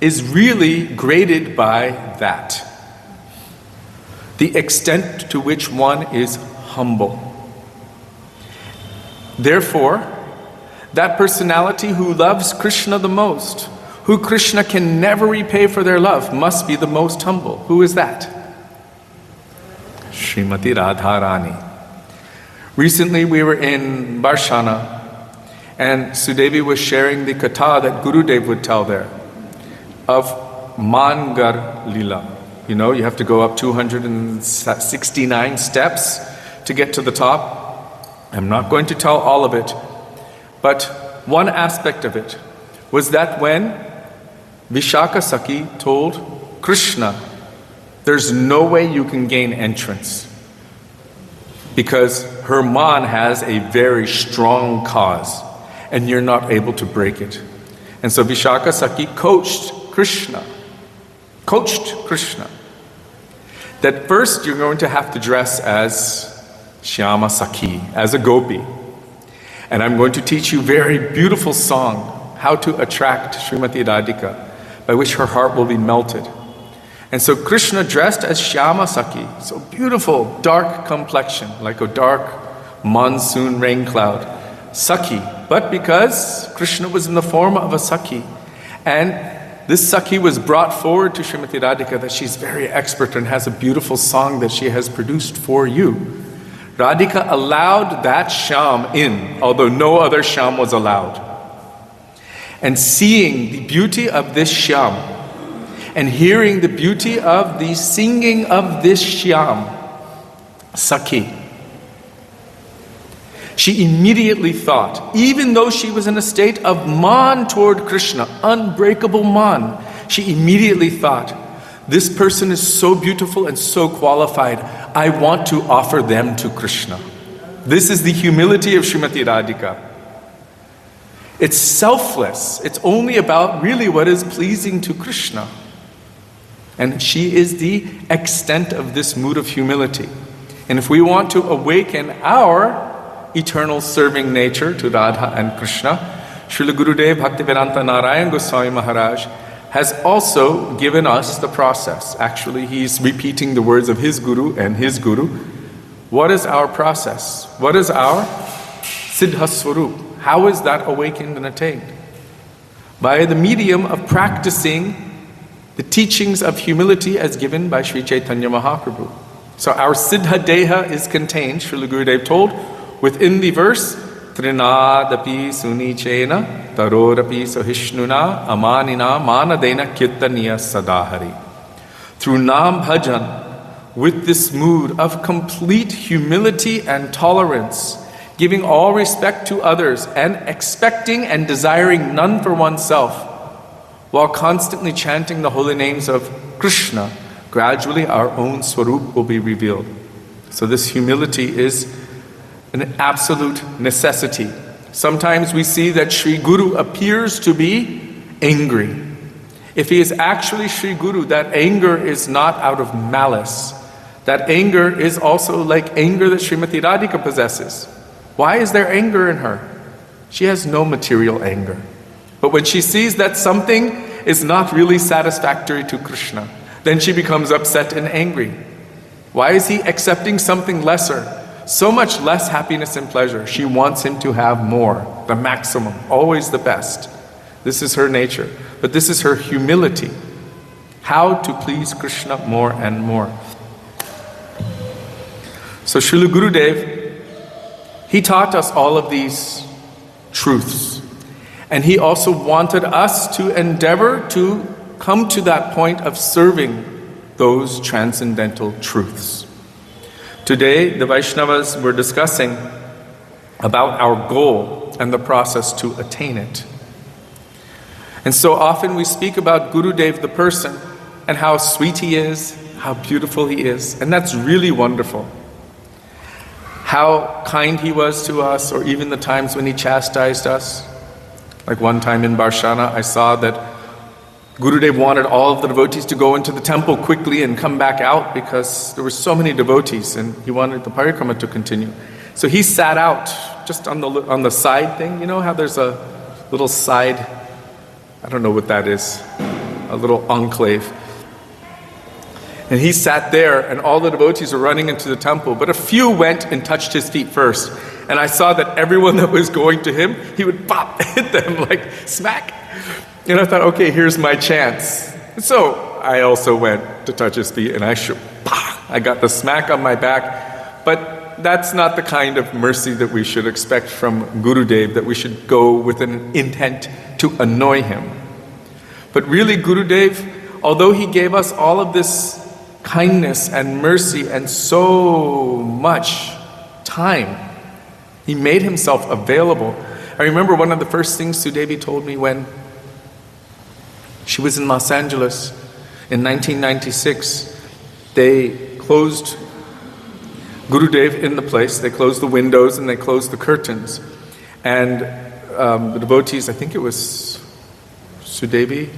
is really graded by that. The extent to which one is humble. Therefore, that personality who loves Krishna the most, who Krishna can never repay for their love, must be the most humble. Who is that? Srimati Radharani. Recently we were in Barshana, and Sudevi was sharing the katha that Gurudev would tell there of Mangar Lila. You know, you have to go up 269 steps to get to the top. I'm not going to tell all of it, but one aspect of it was that when Vishaka Saki told Krishna, there's no way you can gain entrance because her man has a very strong cause and you're not able to break it. And so Vishaka Saki coached Krishna that first you're going to have to dress as Shyama Saki, as a gopi. And I'm going to teach you a very beautiful song, how to attract Srimati Radhika, by which her heart will be melted. And so Krishna dressed as Shyama Saki, so beautiful, dark complexion, like a dark monsoon rain cloud. Saki, but because Krishna was in the form of a Saki, and this Saki was brought forward to Srimati Radhika, that she's very expert and has a beautiful song that she has produced for you. Radhika allowed that Shyam in, although no other Shyam was allowed. And seeing the beauty of this Shyam, and hearing the beauty of the singing of this Shyam, Saki, she immediately thought, even though she was in a state of man toward Krishna, unbreakable man, she immediately thought, this person is so beautiful and so qualified, I want to offer them to Krishna. This is the humility of Srimati Radhika. It's selfless. It's only about really what is pleasing to Krishna. And she is the extent of this mood of humility. And if we want to awaken our eternal serving nature to Radha and Krishna, Srila Gurudev Bhaktivedanta Narayan Goswami Maharaj has also given us the process. Actually, he's repeating the words of his Guru and his Guru. What is our process? What is our Siddha Swarup? How is that awakened and attained? By the medium of practicing the teachings of humility as given by Sri Chaitanya Mahaprabhu. So our Siddha Deha is contained, Srila Gurudev told, within the verse, Trinadapi Sunichena Tarorapi Sahishnuna Amanina Manadena Kirtaniya Sadahari. Through Nam Bhajan, with this mood of complete humility and tolerance, giving all respect to others and expecting and desiring none for oneself, while constantly chanting the holy names of Krishna, gradually our own Swarup will be revealed. So this humility is an absolute necessity. Sometimes we see that Sri Guru appears to be angry. If he is actually Sri Guru, that anger is not out of malice. That anger is also like anger that Srimati Radhika possesses. Why is there anger in her? She has no material anger. But when she sees that something is not really satisfactory to Krishna, then she becomes upset and angry. Why is he accepting something lesser? So much less happiness and pleasure. She wants him to have more, the maximum, always the best. This is her nature. But this is her humility. How to please Krishna more and more. So Srila Gurudev, he taught us all of these truths. And he also wanted us to endeavor to come to that point of serving those transcendental truths. Today, the Vaishnavas were discussing about our goal and the process to attain it. And so often we speak about Gurudev the person and how sweet he is, how beautiful he is, and that's really wonderful. How kind he was to us, or even the times when he chastised us. Like one time in Barshana, I saw that Gurudev wanted all of the devotees to go into the temple quickly and come back out because there were so many devotees and he wanted the parikrama to continue. So he sat out just on the side thing. You know how there's a little side, I don't know what that is, a little enclave. And he sat there and all the devotees were running into the temple, but a few went and touched his feet first. And I saw that everyone that was going to him, he would pop, hit them like smack. And I thought, okay, here's my chance. So I also went to touch his feet and I got the smack on my back. But that's not the kind of mercy that we should expect from Gurudev, that we should go with an intent to annoy him. But really Gurudev, although he gave us all of this kindness and mercy and so much time, he made himself available. I remember one of the first things Sudevi told me when she was in Los Angeles in 1996. They closed Gurudev in the place. They closed the windows and they closed the curtains. And the devotees, I think it was Sudevi,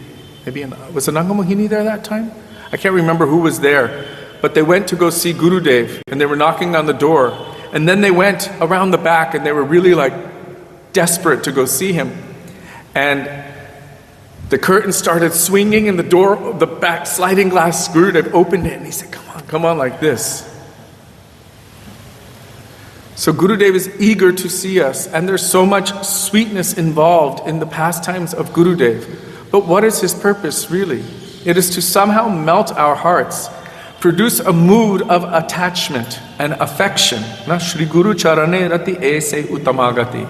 was Ananga Mohini there that time? I can't remember who was there. But they went to go see Gurudev and they were knocking on the door. And then they went around the back and they were really like desperate to go see him. And the curtain started swinging and the door, the back sliding glass Gurudev opened it and he said, come on like this. So Gurudev is eager to see us and there's so much sweetness involved in the pastimes of Gurudev. But what is his purpose really? It is to somehow melt our hearts, produce a mood of attachment and affection. Na Shri Guru Charane Rati Aise Uttamagati.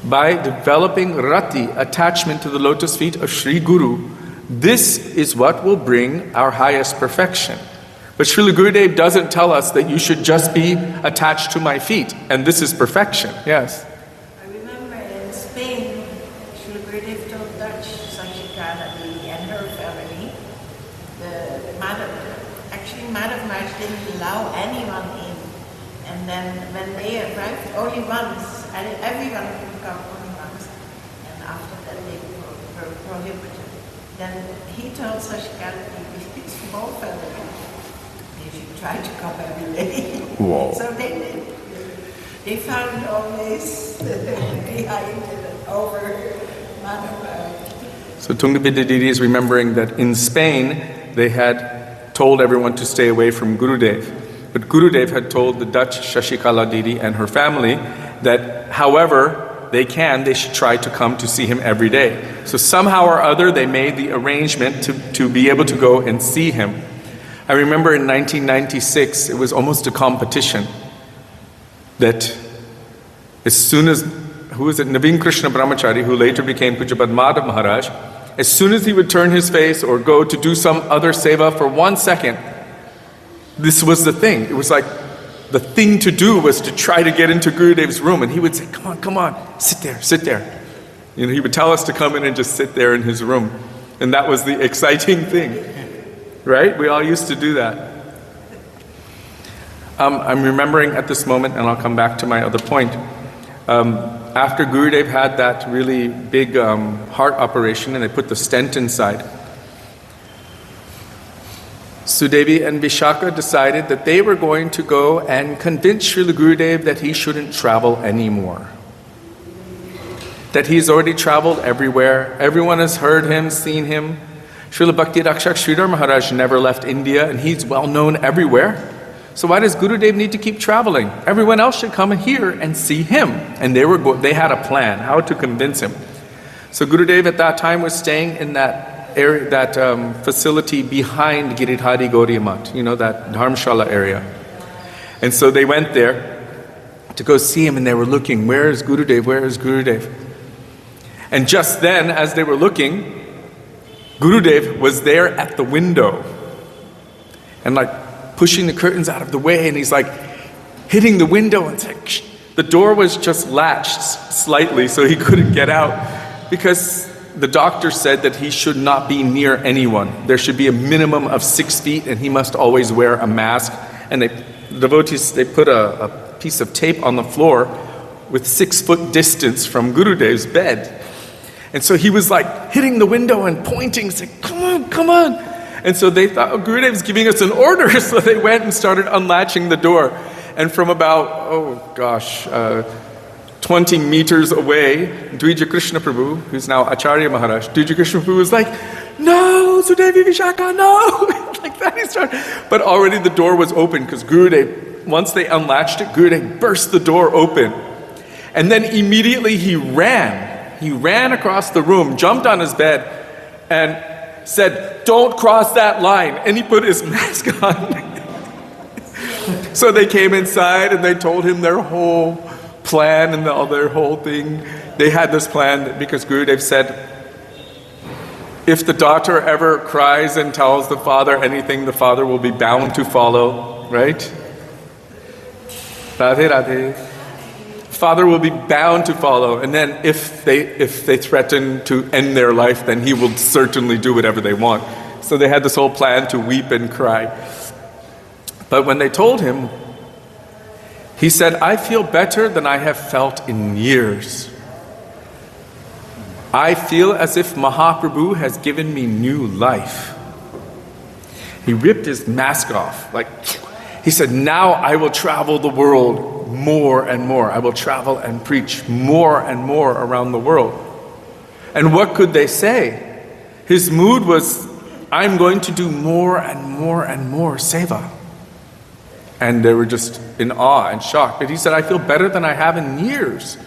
By developing rati, attachment to the lotus feet of Sri Guru, this is what will bring our highest perfection. But Srila Gurudev doesn't tell us that you should just be attached to my feet, and this is perfection. Yes? I remember in Spain, Srila Gurudev told Dutch Sashikara and her family, the Madhav Maharaj didn't allow anyone in. And then when they arrived, only once, and everyone could come only once. And after that they were prohibited. Then he told Sashikara, it's small family. You should try to come every day. Whoa. So they did. They found always behind and over Madhav. So Tungabhadra Didi is remembering that in Spain, they had told everyone to stay away from Gurudev. But Gurudev had told the Dutch Shashikala Didi and her family that however they should try to come to see him every day. So somehow or other they made the arrangement to be able to go and see him. I remember in 1996, it was almost a competition that as soon as, Naveen Krishna Brahmachari, who later became Pujapad Madhav Maharaj, as soon as he would turn his face or go to do some other seva for 1 second, this was the thing. It was like the thing to do was to try to get into Gurudev's room. And he would say, come on, sit there. You know, he would tell us to come in and just sit there in his room. And that was the exciting thing. Right? We all used to do that. I'm remembering at this moment, and I'll come back to my other point. After Gurudev had that really big heart operation and they put the stent inside, Sudevi and Vishaka decided that they were going to go and convince Srila Gurudev that he shouldn't travel anymore. That he's already traveled everywhere. Everyone has heard him, seen him. Srila Bhakti Rakshak Sridhar Maharaj never left India and he's well known everywhere. So why does Gurudev need to keep traveling? Everyone else should come here and see him. And they had a plan how to convince him. So Gurudev at that time was staying in that area, that facility behind Giridhari Gaudiya Math, that Dharmshala area. And so they went there to go see him and they were looking, where is Gurudev, where is Gurudev? And just then, as they were looking, Gurudev was there at the window and pushing the curtains out of the way, and he's hitting the window and saying, shh. The door was just latched slightly so he couldn't get out because the doctor said that he should not be near anyone. There should be a minimum of 6 feet and he must always wear a mask. And the devotees, they put a piece of tape on the floor with 6 foot distance from Gurudev's bed. And so he was hitting the window and pointing, saying, come on, come on. And so they thought, Gurudev's giving us an order. So they went and started unlatching the door. And from about, 20 meters away, Dvija Krishna Prabhu, who's now Acharya Maharaj, Dvija Krishna Prabhu was like, no, Sudevi Vishaka, no! Like that he started. But already the door was open because Gurudev, once they unlatched it, Gurudev burst the door open. And then immediately he ran. He ran across the room, jumped on his bed, and said, don't cross that line. And he put his mask on. So they came inside and they told him their whole plan and their whole thing. They had this plan because Gurudev said, if the daughter ever cries and tells the father anything, the father will be bound to follow, right? Radhe Radhe. Father will be bound to follow, and then if they threaten to end their life, then he will certainly do whatever they want. So they had this whole plan to weep and cry. But when they told him, he said, I feel better than I have felt in years. I feel as if Mahaprabhu has given me new life. He ripped his mask off. He said, now I will travel the world more and more. I will travel and preach more and more around the world. And what could they say? His mood was, I'm going to do more and more and more seva. And they were just in awe and shocked. But he said, I feel better than I have in years.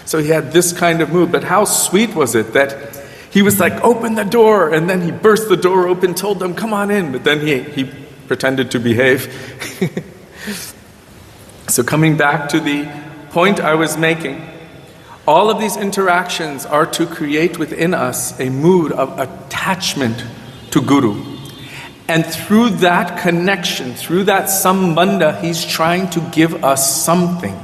So he had this kind of mood. But how sweet was it that he was like, open the door. And then he burst the door open, told them, come on in. But then he pretended to behave. So coming back to the point I was making, all of these interactions are to create within us a mood of attachment to Guru. And through that connection, through that sambandha, he's trying to give us something.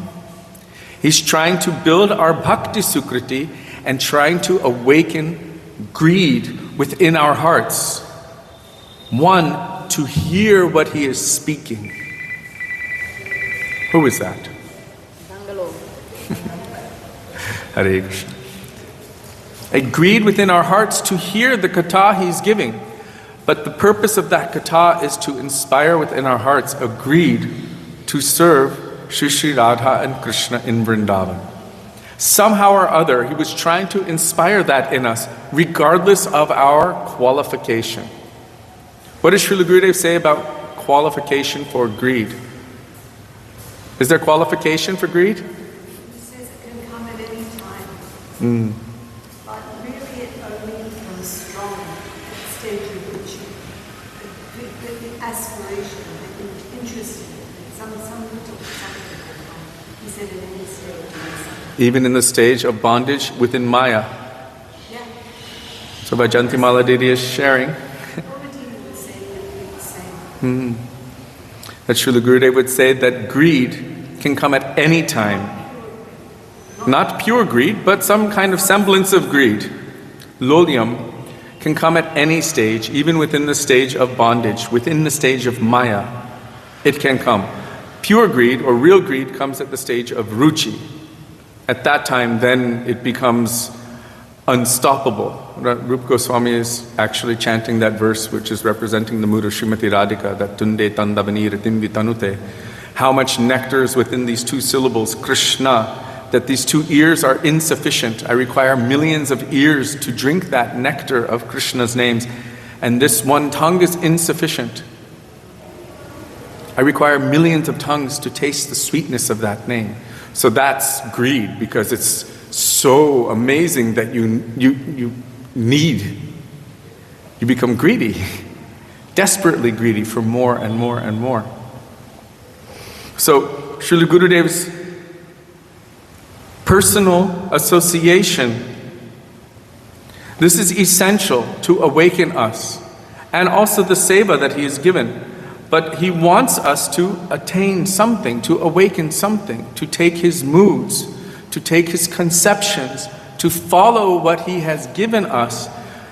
He's trying to build our bhakti sukriti and trying to awaken greed within our hearts. One, to hear what he is speaking. Who is that? Hare Krishna. A greed within our hearts to hear the katha he's giving. But the purpose of that katha is to inspire within our hearts a greed to serve Shri Shri Radha and Krishna in Vrindavan. Somehow or other, he was trying to inspire that in us, regardless of our qualification. What does Srila Gurudev say about qualification for greed? Is there qualification for greed? He says it can come at any time. But really it only becomes strong at the stage of which the aspiration, the interest in it, some little something. He said at any stage. Even in the stage of bondage within Maya. Yeah. So Vajanti Maladidi is sharing. Would say the same. That Srila Gurudev would say that greed can come at any time. Not pure greed, but some kind of semblance of greed. Lolyam can come at any stage, even within the stage of bondage, within the stage of Maya. It can come. Pure greed or real greed comes at the stage of ruchi. At that time, then it becomes unstoppable. Rupa Goswami is actually chanting that verse, which is representing the mood of Srimati Radhika, that tunde tandavani ritim vitanute. How much nectar is within these two syllables, Krishna, that these two ears are insufficient. I require millions of ears to drink that nectar of Krishna's names, and this one tongue is insufficient. I require millions of tongues to taste the sweetness of that name. So that's greed, because it's so amazing that you become greedy, desperately greedy for more and more and more. So Srila Gurudev's personal association, this is essential to awaken us, and also the seva that he has given. But he wants us to attain something, to awaken something, to take his moods, to take his conceptions, to follow what he has given us.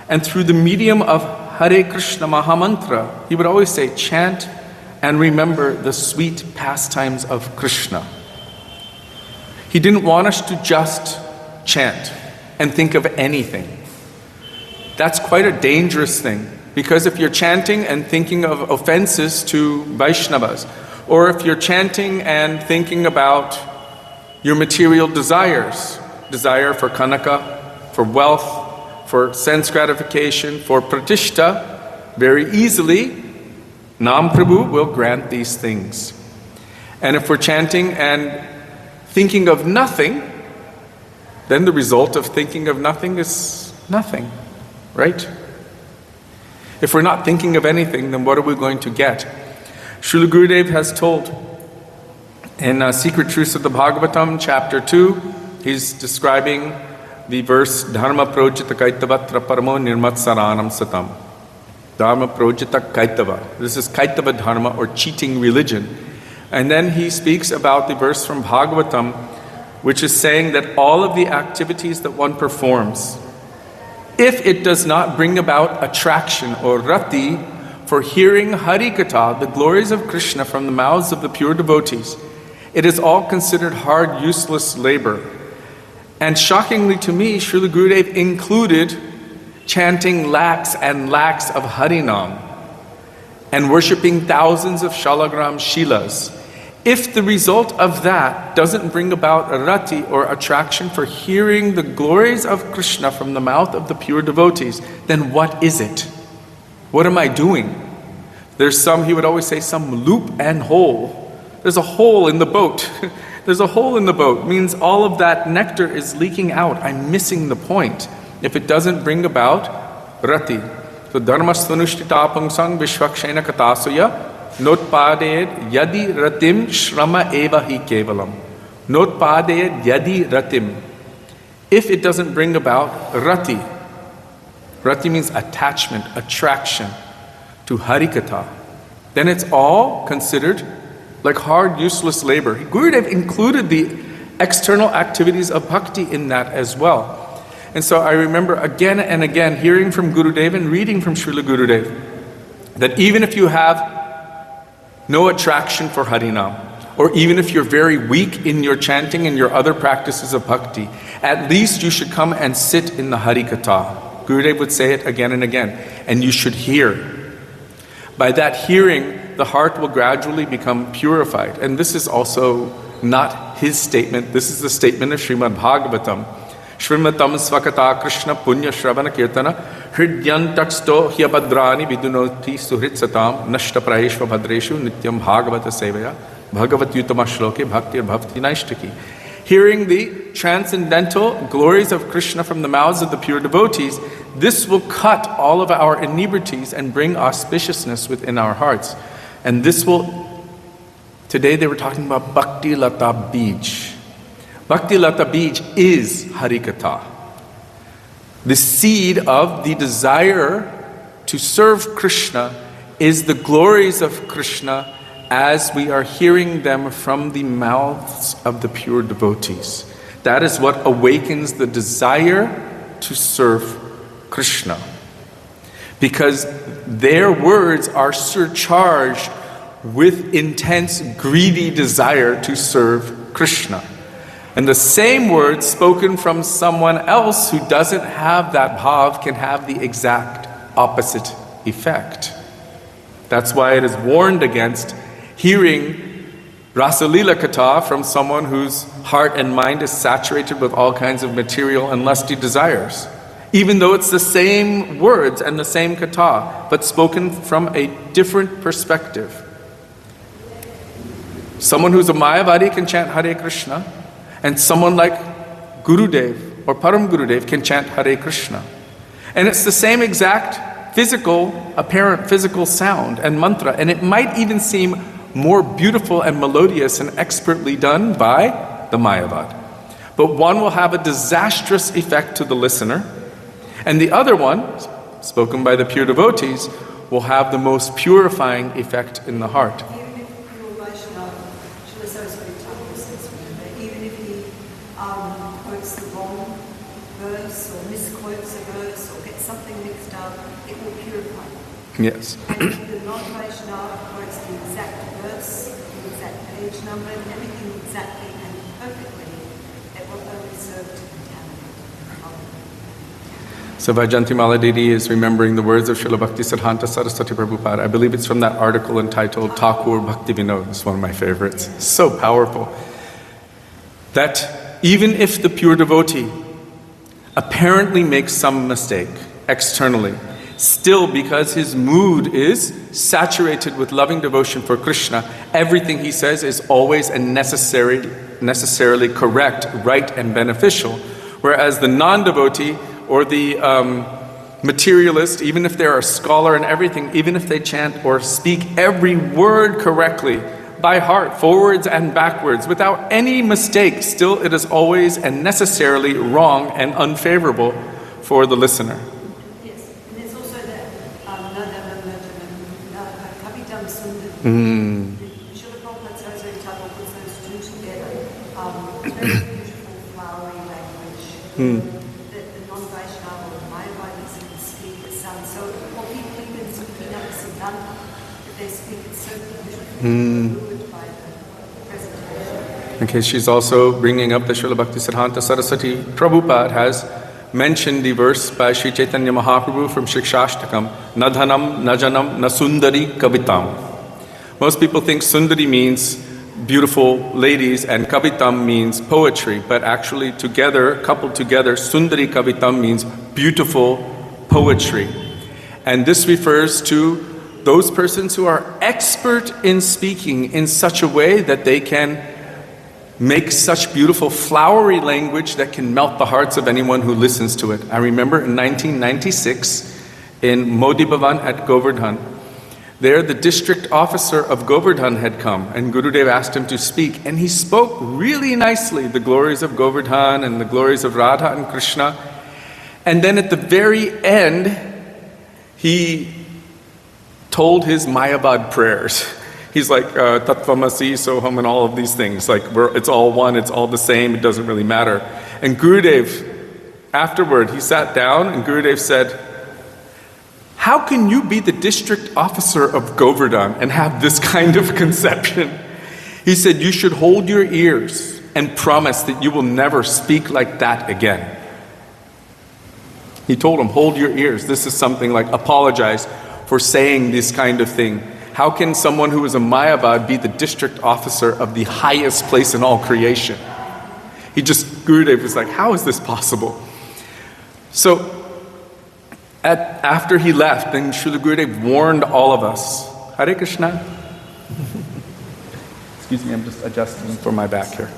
And through the medium of Hare Krishna Mahamantra, he would always say, chant and remember the sweet pastimes of Krishna. He didn't want us to just chant and think of anything. That's quite a dangerous thing, because if you're chanting and thinking of offenses to Vaishnavas, or if you're chanting and thinking about your material desires, desire for kanaka, for wealth, for sense gratification, for pratishta, very easily, Nam Prabhu will grant these things. And if we're chanting and thinking of nothing, then the result of thinking of nothing is nothing, right? If we're not thinking of anything, then what are we going to get? Srila Gurudev has told in Secret Truths of the Bhagavatam, chapter 2, he's describing the verse, Dharma projita kaitavatra paramo nirmatsaranam satam. Dharma projita kaitava. This is kaitava dharma, or cheating religion. And then he speaks about the verse from Bhagavatam, which is saying that all of the activities that one performs, if it does not bring about attraction or rati for hearing Harikatha, the glories of Krishna from the mouths of the pure devotees, it is all considered hard, useless labor. And shockingly to me, Srila Gurudev included chanting lakhs and lakhs of Harinam and worshipping thousands of Shalagram Shilas. If the result of that doesn't bring about a rati or attraction for hearing the glories of Krishna from the mouth of the pure devotees, then what is it? What am I doing? There's some, he would always say, some loop and hole. There's a hole in the boat. There's a hole in the boat. It means all of that nectar is leaking out. I'm missing the point if it doesn't bring about rati. So dharmasvanushtita sang vishvakshena katasaya notpaded yadi ratim shrama eva hi kevalam. Notpaded yadi ratim. If it doesn't bring about rati, rati means attachment, attraction to Harikatha, then it's all considered like hard, useless labor. Gurudev included the external activities of bhakti in that as well. And so I remember again and again hearing from Gurudev and reading from Srila Gurudev that even if you have no attraction for Harinam, or even if you're very weak in your chanting and your other practices of bhakti, at least you should come and sit in the Harikatha. Gurudev would say it again and again, and you should hear. By that hearing, the heart will gradually become purified. And this is also not his statement, this is the statement of Srimad Bhagavatam. Shrimatam svakata Krishna punya shravana kirtana hridyantaksto hyabadrani vidunoti suhritsatam nashta prayeshva bhadreshu nityam bhagavata sevaya bhagavat yutama shloke bhaktir bhavati naishtaki. Hearing the transcendental glories of Krishna from the mouths of the pure devotees, this will cut all of our inebrities and bring auspiciousness within our hearts. And this will, today they were talking about Bhakti Lata Bij. Bhakti Lata Bij is Harikatha. The seed of the desire to serve Krishna is the glories of Krishna as we are hearing them from the mouths of the pure devotees. That is what awakens the desire to serve Krishna. Because their words are surcharged with intense, greedy desire to serve Krishna. And the same words spoken from someone else who doesn't have that bhav can have the exact opposite effect. That's why it is warned against hearing Rasalila Katha from someone whose heart and mind is saturated with all kinds of material and lusty desires. Even though it's the same words and the same katha, but spoken from a different perspective. Someone who's a Mayavadi can chant Hare Krishna, and someone like Gurudev or Param Gurudev can chant Hare Krishna. And it's the same exact apparent physical sound and mantra, and it might even seem more beautiful and melodious and expertly done by the Mayavad. But one will have a disastrous effect to the listener, and the other one, spoken by the pure devotees, will have the most purifying effect in the heart. Even if he quotes the wrong verse or misquotes a verse or gets something mixed up, it will purify. Yes. And if the non-Vaishnava quotes the exact verse, the exact page number, and everything exactly and perfectly, it will only serve to contaminate. So Vajanti Maladidi is remembering the words of Srila Bhakti Siddhanta Saraswati Prabhupada. I believe it's from that article entitled Thakur Bhakti Vinod. It's one of my favorites. So powerful. That even if the pure devotee apparently makes some mistake externally, still because his mood is saturated with loving devotion for Krishna, everything he says is always and necessarily correct, right, and beneficial. Whereas the non-devotee or the materialist, even if they're a scholar and everything, even if they chant or speak every word correctly, by heart, forwards and backwards, without any mistake, still it is always and necessarily wrong and unfavorable for the listener. Yes, and there's also that Kavitam Sundar. Srila Prabhupada Saraswati Thakur puts those two together. Very beautiful, flowery language that the non-Vaishnava or Mayavadis can speak. It sounds so, or people even speaking up Siddhanta, that they speak it so beautifully. Okay, she's also bringing up the Srila Bhakti Siddhanta Saraswati. Prabhupada has mentioned the verse by Sri Chaitanya Mahaprabhu from Shikshashtakam, Nadhanam, Najanam, Nasundari Kavitam. Most people think Sundari means beautiful ladies and Kavitam means poetry, but actually coupled together, Sundari Kavitam means beautiful poetry. And this refers to those persons who are expert in speaking in such a way that they can make such beautiful flowery language that can melt the hearts of anyone who listens to it. I remember in 1996 in Modi Bhavan at Govardhan, there the district officer of Govardhan had come and Gurudev asked him to speak, and he spoke really nicely the glories of Govardhan and the glories of Radha and Krishna. And then at the very end, he told his Mayavad prayers. He's like, Tattvamasi, Soham, and all of these things. Like, it's all one, it's all the same, it doesn't really matter. And Gurudev, afterward, he sat down and Gurudev said, how can you be the district officer of Govardhan and have this kind of conception? He said, you should hold your ears and promise that you will never speak like that again. He told him, hold your ears. This is something like, apologize for saying this kind of thing. How can someone who is a Mayavad be the district officer of the highest place in all creation? Gurudev was like, how is this possible? So, after he left, then Srila Gurudev warned all of us. Hare Krishna. Excuse me, I'm just adjusting for my back here.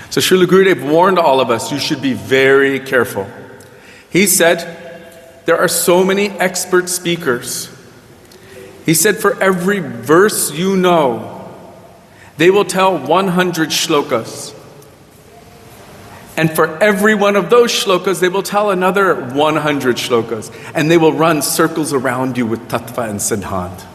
So Srila Gurudev warned all of us, you should be very careful. He said, there are so many expert speakers. He said, for every verse you know, they will tell 100 shlokas. And for every one of those shlokas, they will tell another 100 shlokas. And they will run circles around you with tattva and siddhant.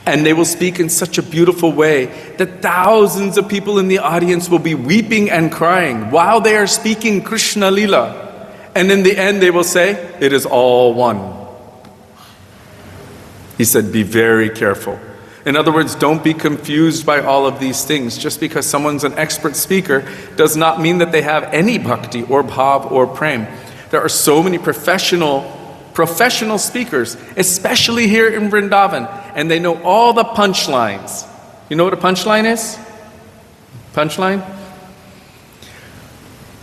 And they will speak in such a beautiful way that thousands of people in the audience will be weeping and crying while they are speaking Krishna Lila. And in the end, they will say, it is all one. He said, be very careful. In other words, don't be confused by all of these things. Just because someone's an expert speaker does not mean that they have any bhakti or bhav or prem. There are so many professional speakers, especially here in Vrindavan, and they know all the punchlines. You know what a punchline is? Punchline?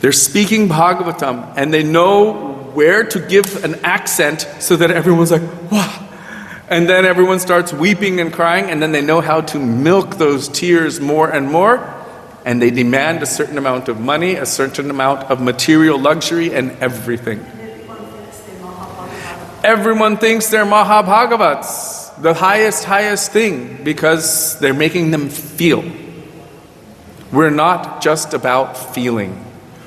They're speaking Bhagavatam, and they know where to give an accent so that everyone's like, wow. And then everyone starts weeping and crying, and then they know how to milk those tears more and more, and they demand a certain amount of money, a certain amount of material luxury, and everything. Everyone thinks they're Mahabhagavats, the highest thing, because they're making them feel. We're not just about feeling,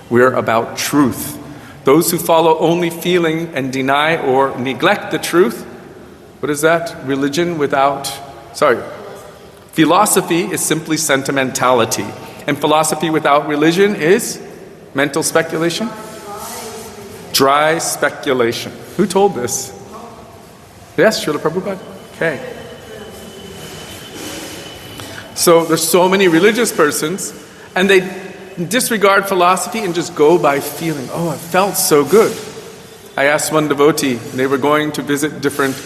we're about truth. Those who follow only feeling and deny or neglect the truth, what is that? Philosophy is simply sentimentality. And philosophy without religion is mental speculation? Dry speculation. Who told this? Yes, Srila Prabhupada? Okay. So there's so many religious persons, and they disregard philosophy and just go by feeling. Oh, it felt so good. I asked one devotee, they were going to visit different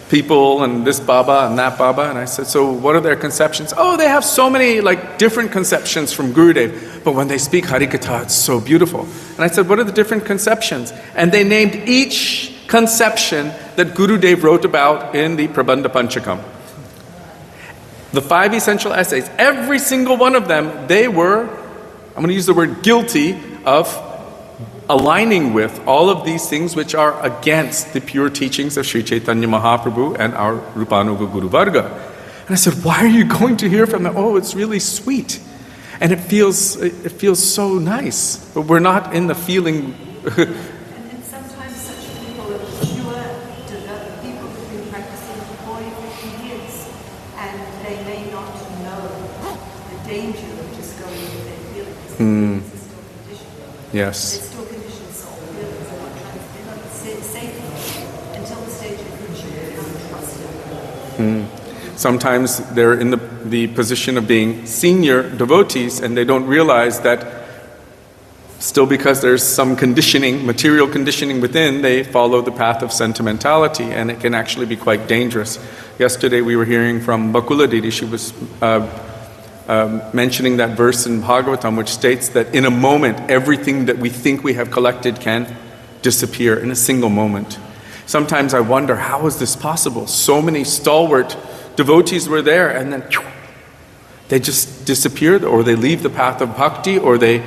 people and this Baba and that Baba, and I said, so what are their conceptions? Oh, they have so many different conceptions from Gurudev, but when they speak Harikatha, it's so beautiful. And I said, what are the different conceptions? And they named each conception that Gurudev wrote about in the Prabandha Panchakam. The 5 essential essays, every single one of them, they were, I'm going to use the word guilty of aligning with all of these things which are against the pure teachings of Sri Chaitanya Mahaprabhu and our Rupanuga Guru Varga. And I said, why are you going to hear from them? Oh, it's really sweet. And it feels so nice. But we're not in the feeling. And sometimes such people are pure, developed people who've been practicing for 40, 50 years, and they may not know the danger of just going with their feelings. It's still conditioned. Yes. It's still conditioned soul feelings. They're not safe until the stage at which you become trusted. Sometimes they're in the position of being senior devotees, and they don't realize that still, because there's some conditioning, material conditioning within, they follow the path of sentimentality, and it can actually be quite dangerous. Yesterday we were hearing from Bakula Didi. She was mentioning that verse in Bhagavatam which states that in a moment everything that we think we have collected can disappear in a single moment. Sometimes I wonder, how is this possible? So many stalwart devotees were there, and then they just disappeared, or they leave the path of bhakti, or they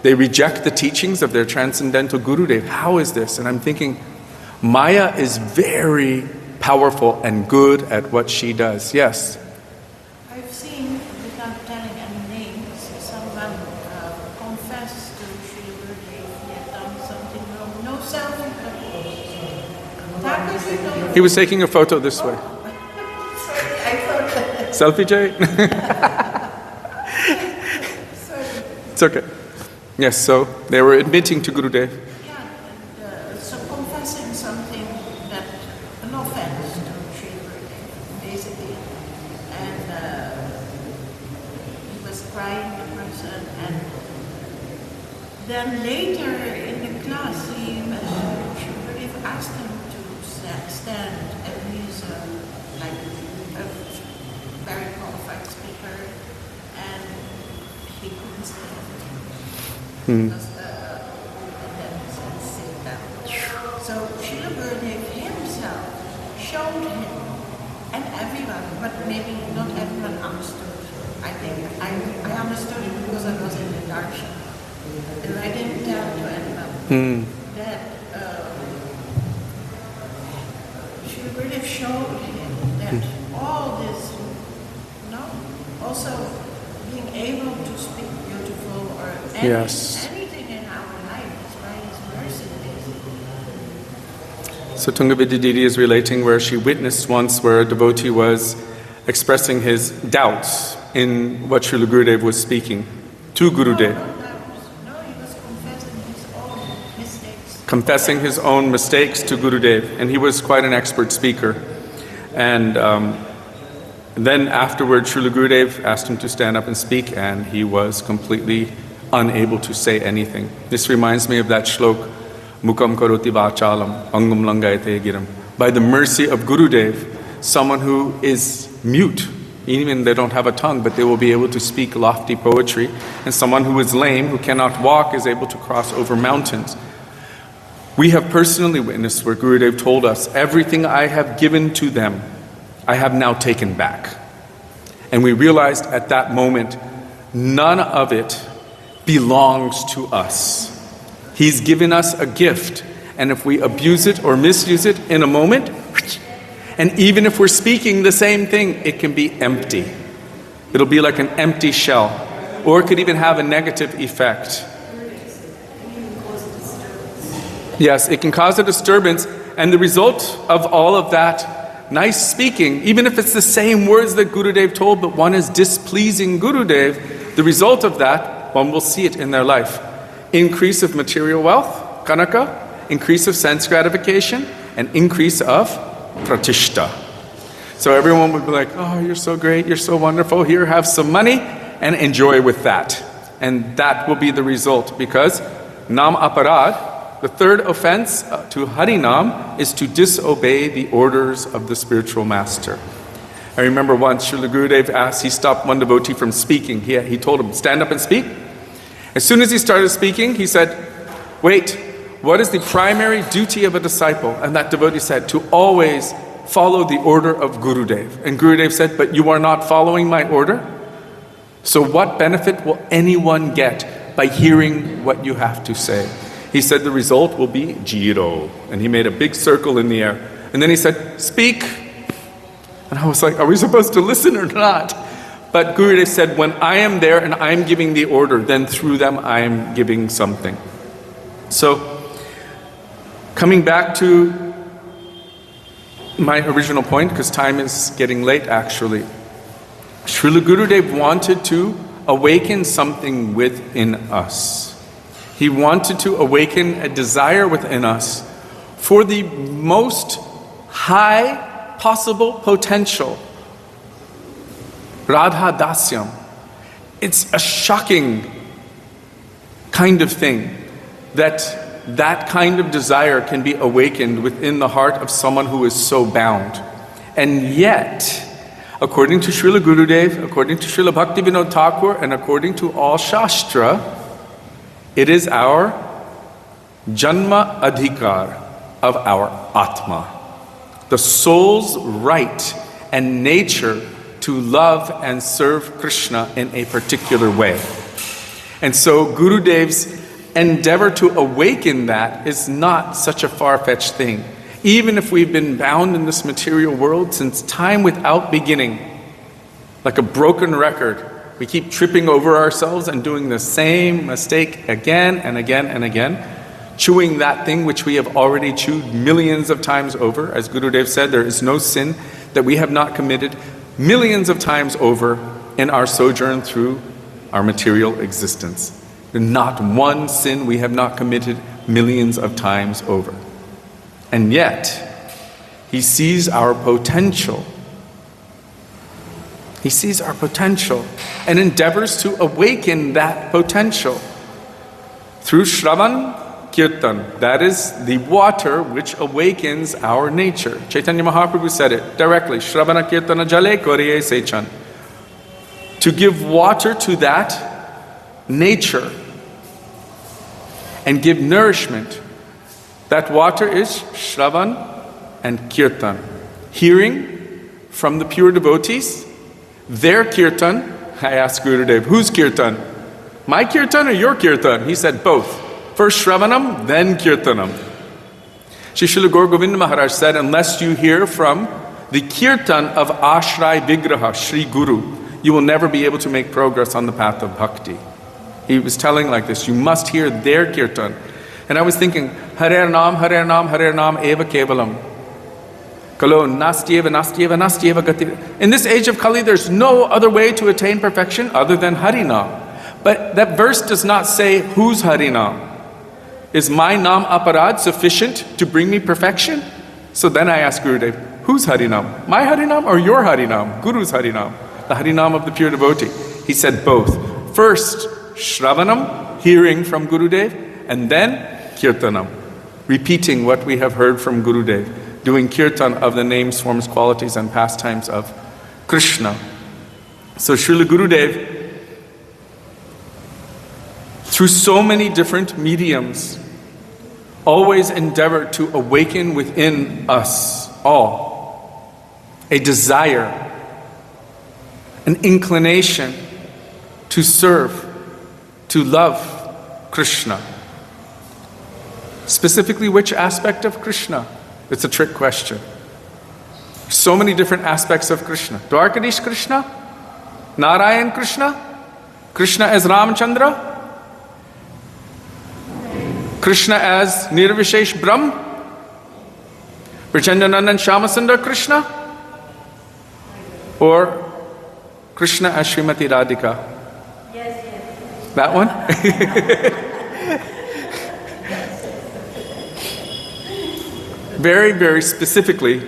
reject the teachings of their transcendental Gurudev. How is this? And I'm thinking, Maya is very powerful and good at what she does. Yes? I've seen, without telling any names, someone confess to Sri Gurudev he had done something wrong. No selfie photo. He was taking a photo this way. Sorry, I thought that. Selfie, Jay? Sorry. It's okay. Yes, so they were admitting to Gurudev. Yeah, and so confessing something that, an offense to Sri Gurudev, basically. And he was crying, the person, and then later in the class, Sri Gurudev asked him to stand, and he's like a very qualified speaker, and he couldn't stand. Because and then he said, sit down. So Srila Gurudev himself showed him, and everyone, but maybe not everyone understood. I think I understood it because I was in the darshan, and I didn't tell to anyone that Srila Gurudev showed him that all this, also being able to speak beautiful or anything in our life is by His mercy, basically. So Tungavidya Didi is relating where she witnessed once where a devotee was expressing his doubts in what Srila Gurudev was speaking to Gurudev. No, he was confessing his own mistakes. Confessing his own mistakes to Gurudev, and he was quite an expert speaker. And And then afterwards, Srila Gurudev asked him to stand up and speak, and he was completely unable to say anything. This reminds me of that shlok, Mukam karoti vachalam, angam langayate giram. By the mercy of Gurudev, someone who is mute, even they don't have a tongue, but they will be able to speak lofty poetry, and someone who is lame, who cannot walk, is able to cross over mountains. We have personally witnessed where Gurudev told us, everything I have given to them, I have now taken back. And we realized at that moment, none of it belongs to us. He's given us a gift, and if we abuse it or misuse it in a moment, and even if we're speaking the same thing, it can be empty. It'll be like an empty shell, or it could even have a negative effect. Yes, it can cause a disturbance, and the result of all of that nice speaking, even if it's the same words that Gurudev told, but one is displeasing Gurudev, the result of that, one will see it in their life. Increase of material wealth, kanaka, increase of sense gratification, and increase of pratishta. So everyone would be like, oh, you're so great, you're so wonderful, here, have some money, and enjoy with that. And that will be the result, because nam aparad, the third offense to Harinam, is to disobey the orders of the spiritual master. I remember once Srila Gurudev asked, he stopped one devotee from speaking. He told him, stand up and speak. As soon as he started speaking, he said, wait, what is the primary duty of a disciple? And that devotee said, to always follow the order of Gurudev. And Gurudev said, but you are not following my order? So what benefit will anyone get by hearing what you have to say? He said the result will be jiro. And he made a big circle in the air. And then he said, speak. And I was like, are we supposed to listen or not? But Gurudev said, when I am there and I'm giving the order, then through them I am giving something. So, coming back to my original point, because time is getting late actually. Srila Gurudev wanted to awaken something within us. He wanted to awaken a desire within us for the most high possible potential. Radha Dasyam. It's a shocking kind of thing that kind of desire can be awakened within the heart of someone who is so bound. And yet, according to Srila Gurudev, according to Srila Bhaktivinoda Thakur, and according to all Shastra, it is our Janma Adhikar of our Atma. The soul's right and nature to love and serve Krishna in a particular way. And so Gurudev's endeavor to awaken that is not such a far-fetched thing. Even if we've been bound in this material world since time without beginning, like a broken record, we keep tripping over ourselves and doing the same mistake again and again and again, chewing that thing which we have already chewed millions of times over. As Gurudev said, there is no sin that we have not committed millions of times over in our sojourn through our material existence. Not one sin we have not committed millions of times over. And yet, he sees our potential. He sees our potential and endeavors to awaken that potential through Shravan Kirtan. That is the water which awakens our nature. Chaitanya Mahaprabhu said it directly. Shravana Kirtana Jale Koriye Sechan. To give water to that nature and give nourishment. That water is Shravan and Kirtan. Hearing from the pure devotees, their Kirtan. I asked Gurudev, whose Kirtan? My Kirtan or your Kirtan? He said both. First Shravanam, then Kirtanam. Shri Srila Gaur Govinda Maharaj said, unless you hear from the Kirtan of Ashray Vigraha, Shri Guru, you will never be able to make progress on the path of bhakti. He was telling like this, you must hear their Kirtan. And I was thinking, Hare Nam, Hare Nam, Hare Nam, Eva Kevalam. Kalo nastyeva, nastyeva, nastyeva gati. In this age of Kali, there's no other way to attain perfection other than Harinam. But that verse does not say whose Harinam. Is my Nam Aparad sufficient to bring me perfection? So then I asked Gurudev, whose Harinam? My Harinam or your Harinam? Guru's Harinam, the Harinam of the pure devotee. He said both. First, Shravanam, hearing from Gurudev, and then Kirtanam, repeating what we have heard from Gurudev, doing kirtan of the names, forms, qualities, and pastimes of Krishna. So Srila Gurudev, through so many different mediums, always endeavored to awaken within us all a desire, an inclination to serve, to love Krishna. Specifically, which aspect of Krishna? It's a trick question. So many different aspects of Krishna. Dwarkadish Krishna? Narayan Krishna? Krishna as Ramchandra? Krishna as Nirvishesh Brahm? Prachandanandan Shyamasundar Krishna? Or Krishna as Srimati Radhika? Yes. That one? Very, very specifically,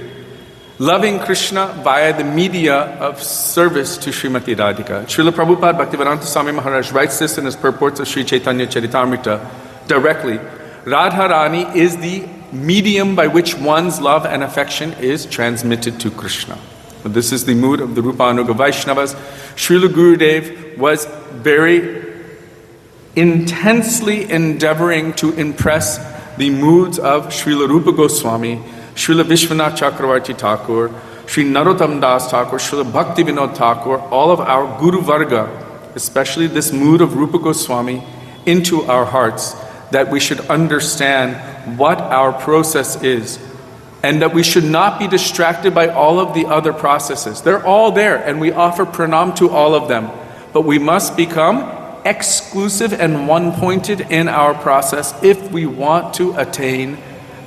loving Krishna via the media of service to Srimati Radhika. Srila Prabhupada Bhaktivedanta Swami Maharaj writes this in his purports of Sri Chaitanya Charitamrita directly. Radharani is the medium by which one's love and affection is transmitted to Krishna. This is the mood of the Rupanuga Vaishnavas. Srila Gurudev was very intensely endeavoring to impress the moods of Srila Rupa Goswami, Srila Vishwanath Chakravarti Thakur, Sri Narottam Das Thakur, Srila Bhakti Vinod Thakur, all of our Guru Varga, especially this mood of Rupa Goswami, into our hearts, that we should understand what our process is, and that we should not be distracted by all of the other processes. They're all there, and we offer pranam to all of them, but we must become exclusive and one-pointed in our process if we want to attain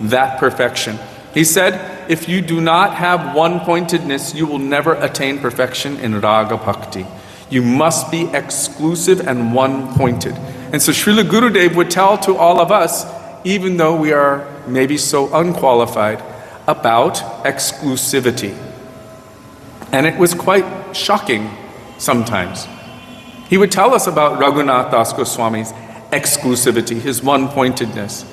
that perfection. He said, if you do not have one-pointedness, you will never attain perfection in Raga Bhakti. You must be exclusive and one-pointed. And so Srila Gurudev would tell to all of us, even though we are maybe so unqualified, about exclusivity. And it was quite shocking sometimes. He would tell us about Raghunath Das Goswami's exclusivity, his one-pointedness.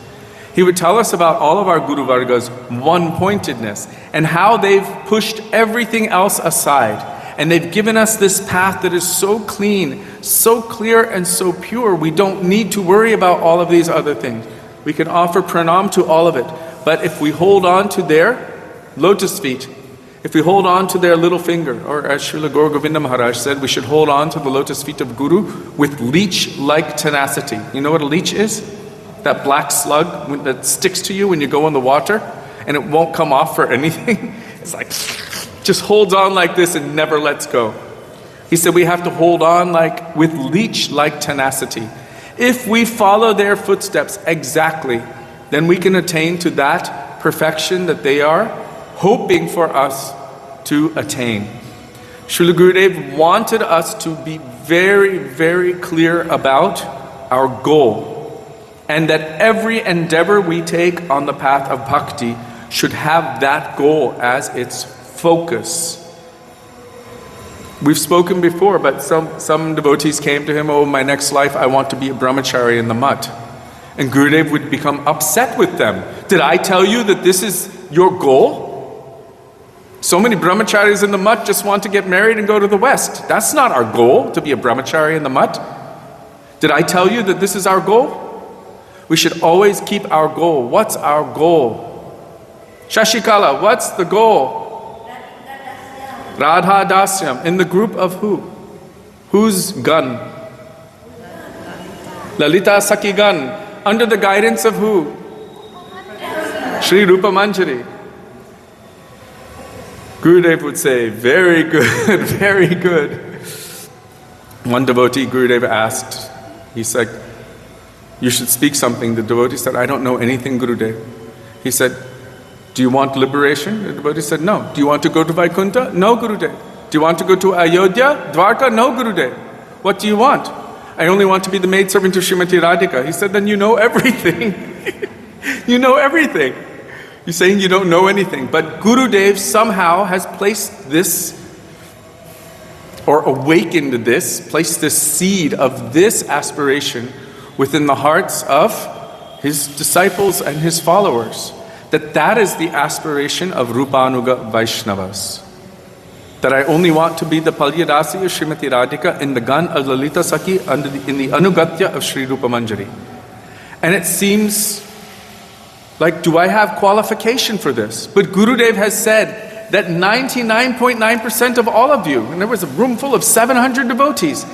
He would tell us about all of our Guru Varga's one-pointedness and how they've pushed everything else aside. And they've given us this path that is so clean, so clear, and so pure. We don't need to worry about all of these other things. We can offer pranam to all of it. But if we hold on to their lotus feet, if we hold on to their little finger, or as Srila Gaur Govinda Maharaj said, we should hold on to the lotus feet of Guru with leech-like tenacity. You know what a leech is? That black slug that sticks to you when you go in the water and it won't come off for anything. It's like, just holds on like this and never lets go. He said we have to hold on like with leech-like tenacity. If we follow their footsteps exactly, then we can attain to that perfection that they are hoping for us to attain. Srila Gurudev wanted us to be very, very clear about our goal, and that every endeavor we take on the path of bhakti should have that goal as its focus. We've spoken before, but some devotees came to him, oh, my next life I want to be a brahmachari in the mutt. And Gurudev would become upset with them. Did I tell you that this is your goal? So many brahmacharis in the mutt just want to get married and go to the West. That's not our goal, to be a brahmachari in the mutt. Did I tell you that this is our goal? We should always keep our goal. What's our goal? Shashikala, what's the goal? Radha Dasyam. In the group of who? Whose gun? Lalita Sakhi gun. Under the guidance of who? Sri Rupa Manjari. Gurudev would say, very good, very good. One devotee Gurudev asked, he said, you should speak something. The devotee said, I don't know anything, Gurudev. He said, do you want liberation? The devotee said, no. Do you want to go to Vaikuntha? No, Gurudev. Do you want to go to Ayodhya? Dwarka? No, Gurudev. What do you want? I only want to be the maidservant to Srimati Radhika. He said, then you know everything. You know everything. You're saying you don't know anything. But Gurudev somehow has placed this, or awakened this, placed this seed of this aspiration within the hearts of his disciples and his followers. That is the aspiration of Rupanuga Vaishnavas. That I only want to be the Palyadasi of Srimati Radhika in the gun of Lalita Sakhi in the Anugatya of Sri Rupa Manjari. And it seems like, do I have qualification for this? But Gurudev has said that 99.9% of all of you, and there was a room full of 700 devotees,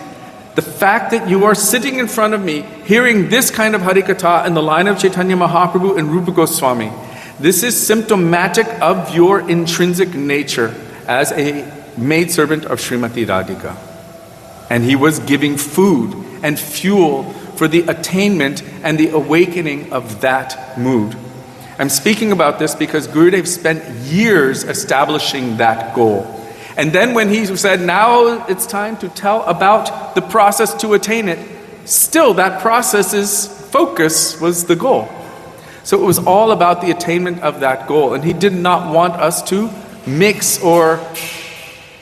the fact that you are sitting in front of me, hearing this kind of Harikatha in the line of Chaitanya Mahaprabhu and Rupa Goswami, this is symptomatic of your intrinsic nature as a maidservant of Srimati Radhika. And he was giving food and fuel for the attainment and the awakening of that mood. I'm speaking about this because Gurudev spent years establishing that goal. And then when he said, now it's time to tell about the process to attain it, still that process's focus was the goal. So it was all about the attainment of that goal. And he did not want us to mix or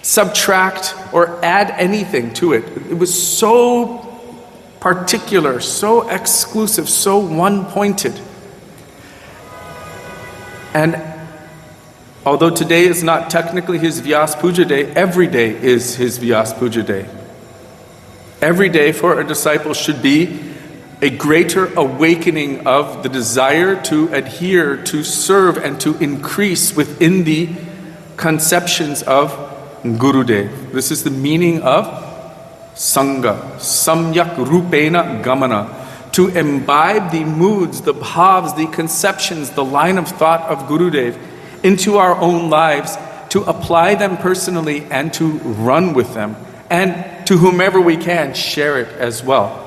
subtract or add anything to it. It was so particular, so exclusive, so one-pointed. And although today is not technically his Vyas Puja day, every day is his Vyas Puja day. Every day for a disciple should be a greater awakening of the desire to adhere, to serve, and to increase within the conceptions of Gurudev. This is the meaning of Sangha, Samyak Rupena Gamana. To imbibe the moods, the bhavs, the conceptions, the line of thought of Gurudev into our own lives, to apply them personally and to run with them. And to whomever we can, share it as well.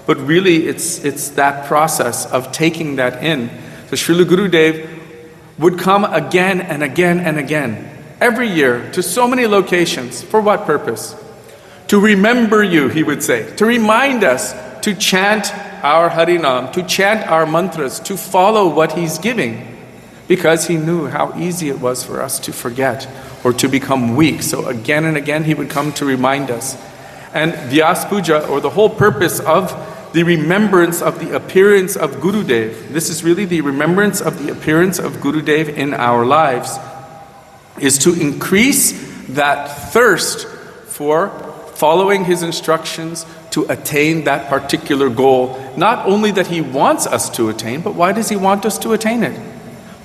But really, it's that process of taking that in. So Srila Gurudev would come again and again and again, every year, to so many locations. For what purpose? To remember you, he would say. To remind us to chant our Harinam, to chant our mantras, to follow what he's giving. Because he knew how easy it was for us to forget or to become weak. So again and again he would come to remind us. And Vyas Puja, or the whole purpose of the remembrance of the appearance of Gurudev, this is really the remembrance of the appearance of Gurudev in our lives, is to increase that thirst for following his instructions to attain that particular goal. Not only that he wants us to attain, but why does he want us to attain it?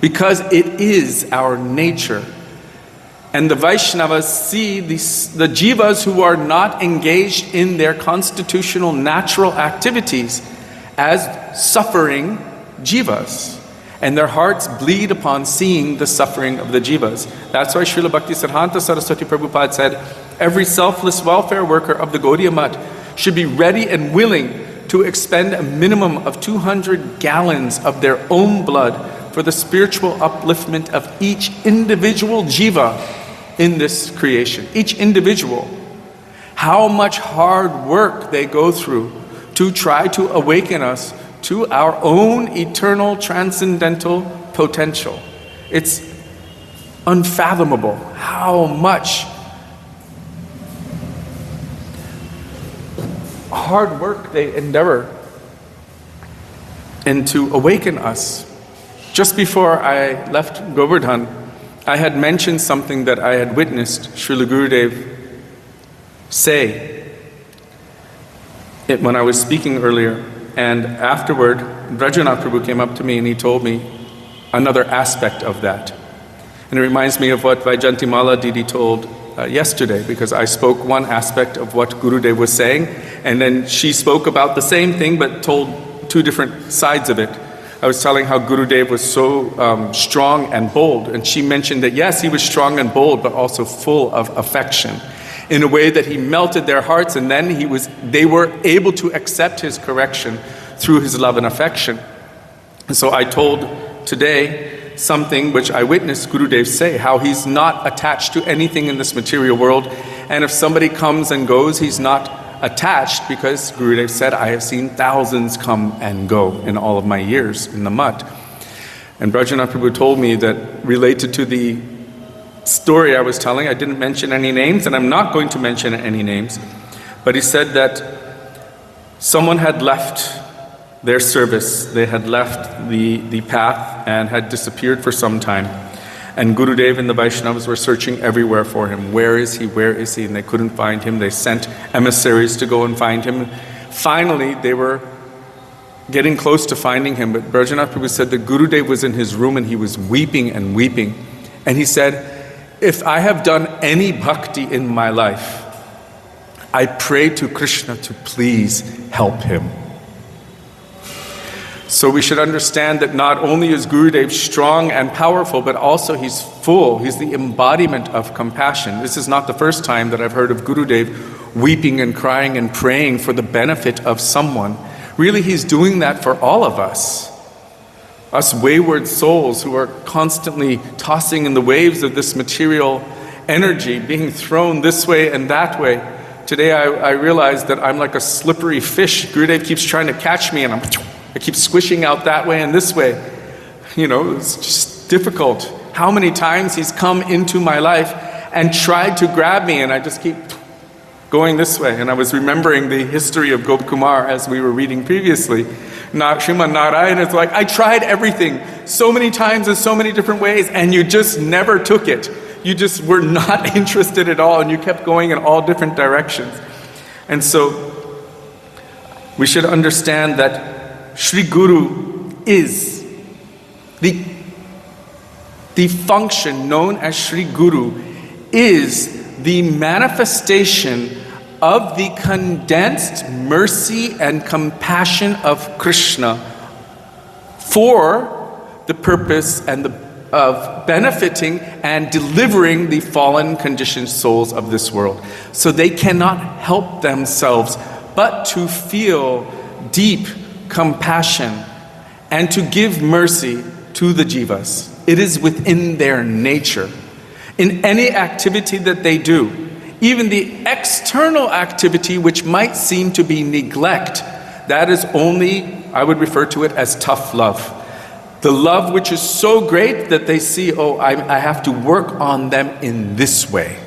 Because it is our nature. And the Vaishnavas see the jivas who are not engaged in their constitutional natural activities as suffering jivas. And their hearts bleed upon seeing the suffering of the jivas. That's why Srila Bhakti Siddhanta Saraswati Prabhupada said, every selfless welfare worker of the Gaudiya Math should be ready and willing to expend a minimum of 200 gallons of their own blood for the spiritual upliftment of each individual jiva in this creation. Each individual. How much hard work they go through to try to awaken us to our own eternal transcendental potential. It's unfathomable how much hard work they endeavor and to awaken us. Just before I left Govardhan, I had mentioned something that I had witnessed Srila Gurudev say when I was speaking earlier. And afterward, Brajanath Prabhu came up to me and he told me another aspect of that. And it reminds me of what Vaijantimala Didi told yesterday, because I spoke one aspect of what Gurudev was saying, and then she spoke about the same thing but told two different sides of it. I was telling how Gurudev was so strong and bold, and she mentioned that yes, he was strong and bold, but also full of affection, in a way that he melted their hearts, and then they were able to accept his correction through his love and affection. And so I told today something which I witnessed Gurudev say, how he's not attached to anything in this material world, and if somebody comes and goes, he's not attached, because Gurudev said, I have seen thousands come and go in all of my years in the mutt. And Brajanath Prabhu told me that related to the story I was telling, I didn't mention any names, and I'm not going to mention any names, but he said that someone had left their service, they had left the path and had disappeared for some time. And Gurudev and the Vaishnavas were searching everywhere for him. Where is he? Where is he? And they couldn't find him. They sent emissaries to go and find him. Finally, they were getting close to finding him, but Brajanath Prabhu said that Gurudev was in his room and he was weeping and weeping. And he said, if I have done any bhakti in my life, I pray to Krishna to please help him. So we should understand that not only is Gurudev strong and powerful, but also he's the embodiment of compassion. This is not the first time that I've heard of Gurudev weeping and crying and praying for the benefit of someone. Really, he's doing that for all of us wayward souls who are constantly tossing in the waves of this material energy, being thrown this way and that way. Today I realized that I'm like a slippery fish. Gurudev keeps trying to catch me and I keep squishing out that way and this way. It's just difficult. How many times he's come into my life and tried to grab me and I just keep going this way. And I was remembering the history of Gopkumar as we were reading previously. Sriman Narayan is like, I tried everything so many times in so many different ways and you just never took it. You just were not interested at all and you kept going in all different directions. And so we should understand that Sri Guru is the function known as Sri Guru is the manifestation of the condensed mercy and compassion of Krishna for the purpose of benefiting and delivering the fallen conditioned souls of this world. So they cannot help themselves but to feel deep compassion and to give mercy to the jivas. It is within their nature. In any activity that they do, even the external activity which might seem to be neglect, that is only, I would refer to it as tough love. The love which is so great that they see, I have to work on them in this way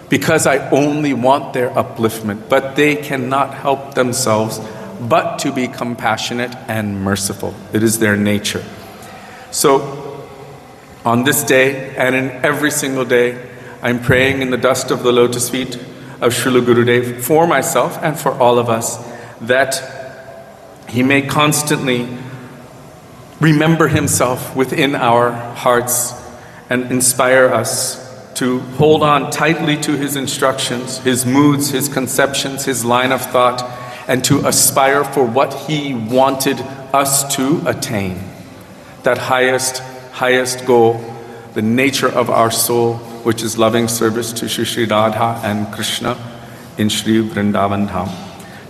because I only want their upliftment. But they cannot help themselves but to be compassionate and merciful. It is their nature. So, on this day and in every single day, I'm praying in the dust of the lotus feet of Srila Gurudev for myself and for all of us that he may constantly remember himself within our hearts and inspire us to hold on tightly to his instructions, his moods, his conceptions, his line of thought, and to aspire for what he wanted us to attain. That highest goal, the nature of our soul, which is loving service to Shri Radha and Krishna in Shri Vrindavan Dham.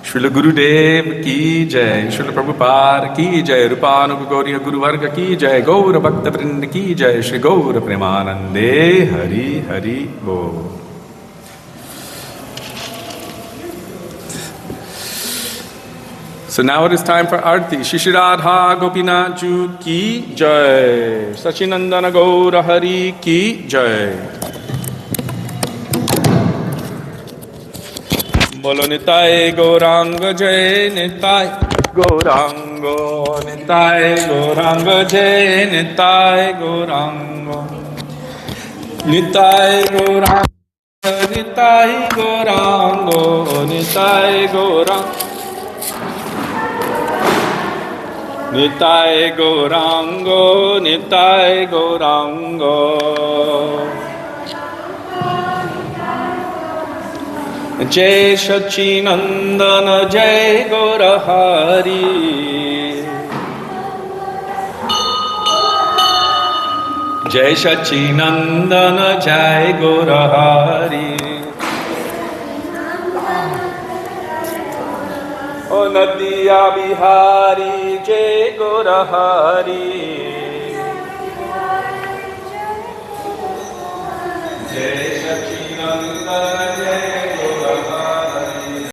Srila Gurudev ki jai, Srila Prabhupada ki jai, Rupanuga Gauriya Guru Varga ki jai, Gaura Bhakta Vrinda ki jai, Shri Gaura Premanande, Hari Hari Bo. So now it is time for Arti. Shri Radha Gopinath Ju ki jai, Sachinandana Gaura Hari ki jai. Bolo Nitai Gauranga Jai, Nitai Gaurango, Nitai Gauranga Jai, Nitai Gaurango, Nitai Gaurango, Nitai Gaurango, Nitai Gaurango, Nitai Gaurango, Nitai Gaurango. Jai Sachinandana Jai Gaurahari, Jai Sachinandana Jai Gaurahari. O Nadiya Bihari Jai Gaurahari, Jai Sachinandana Jai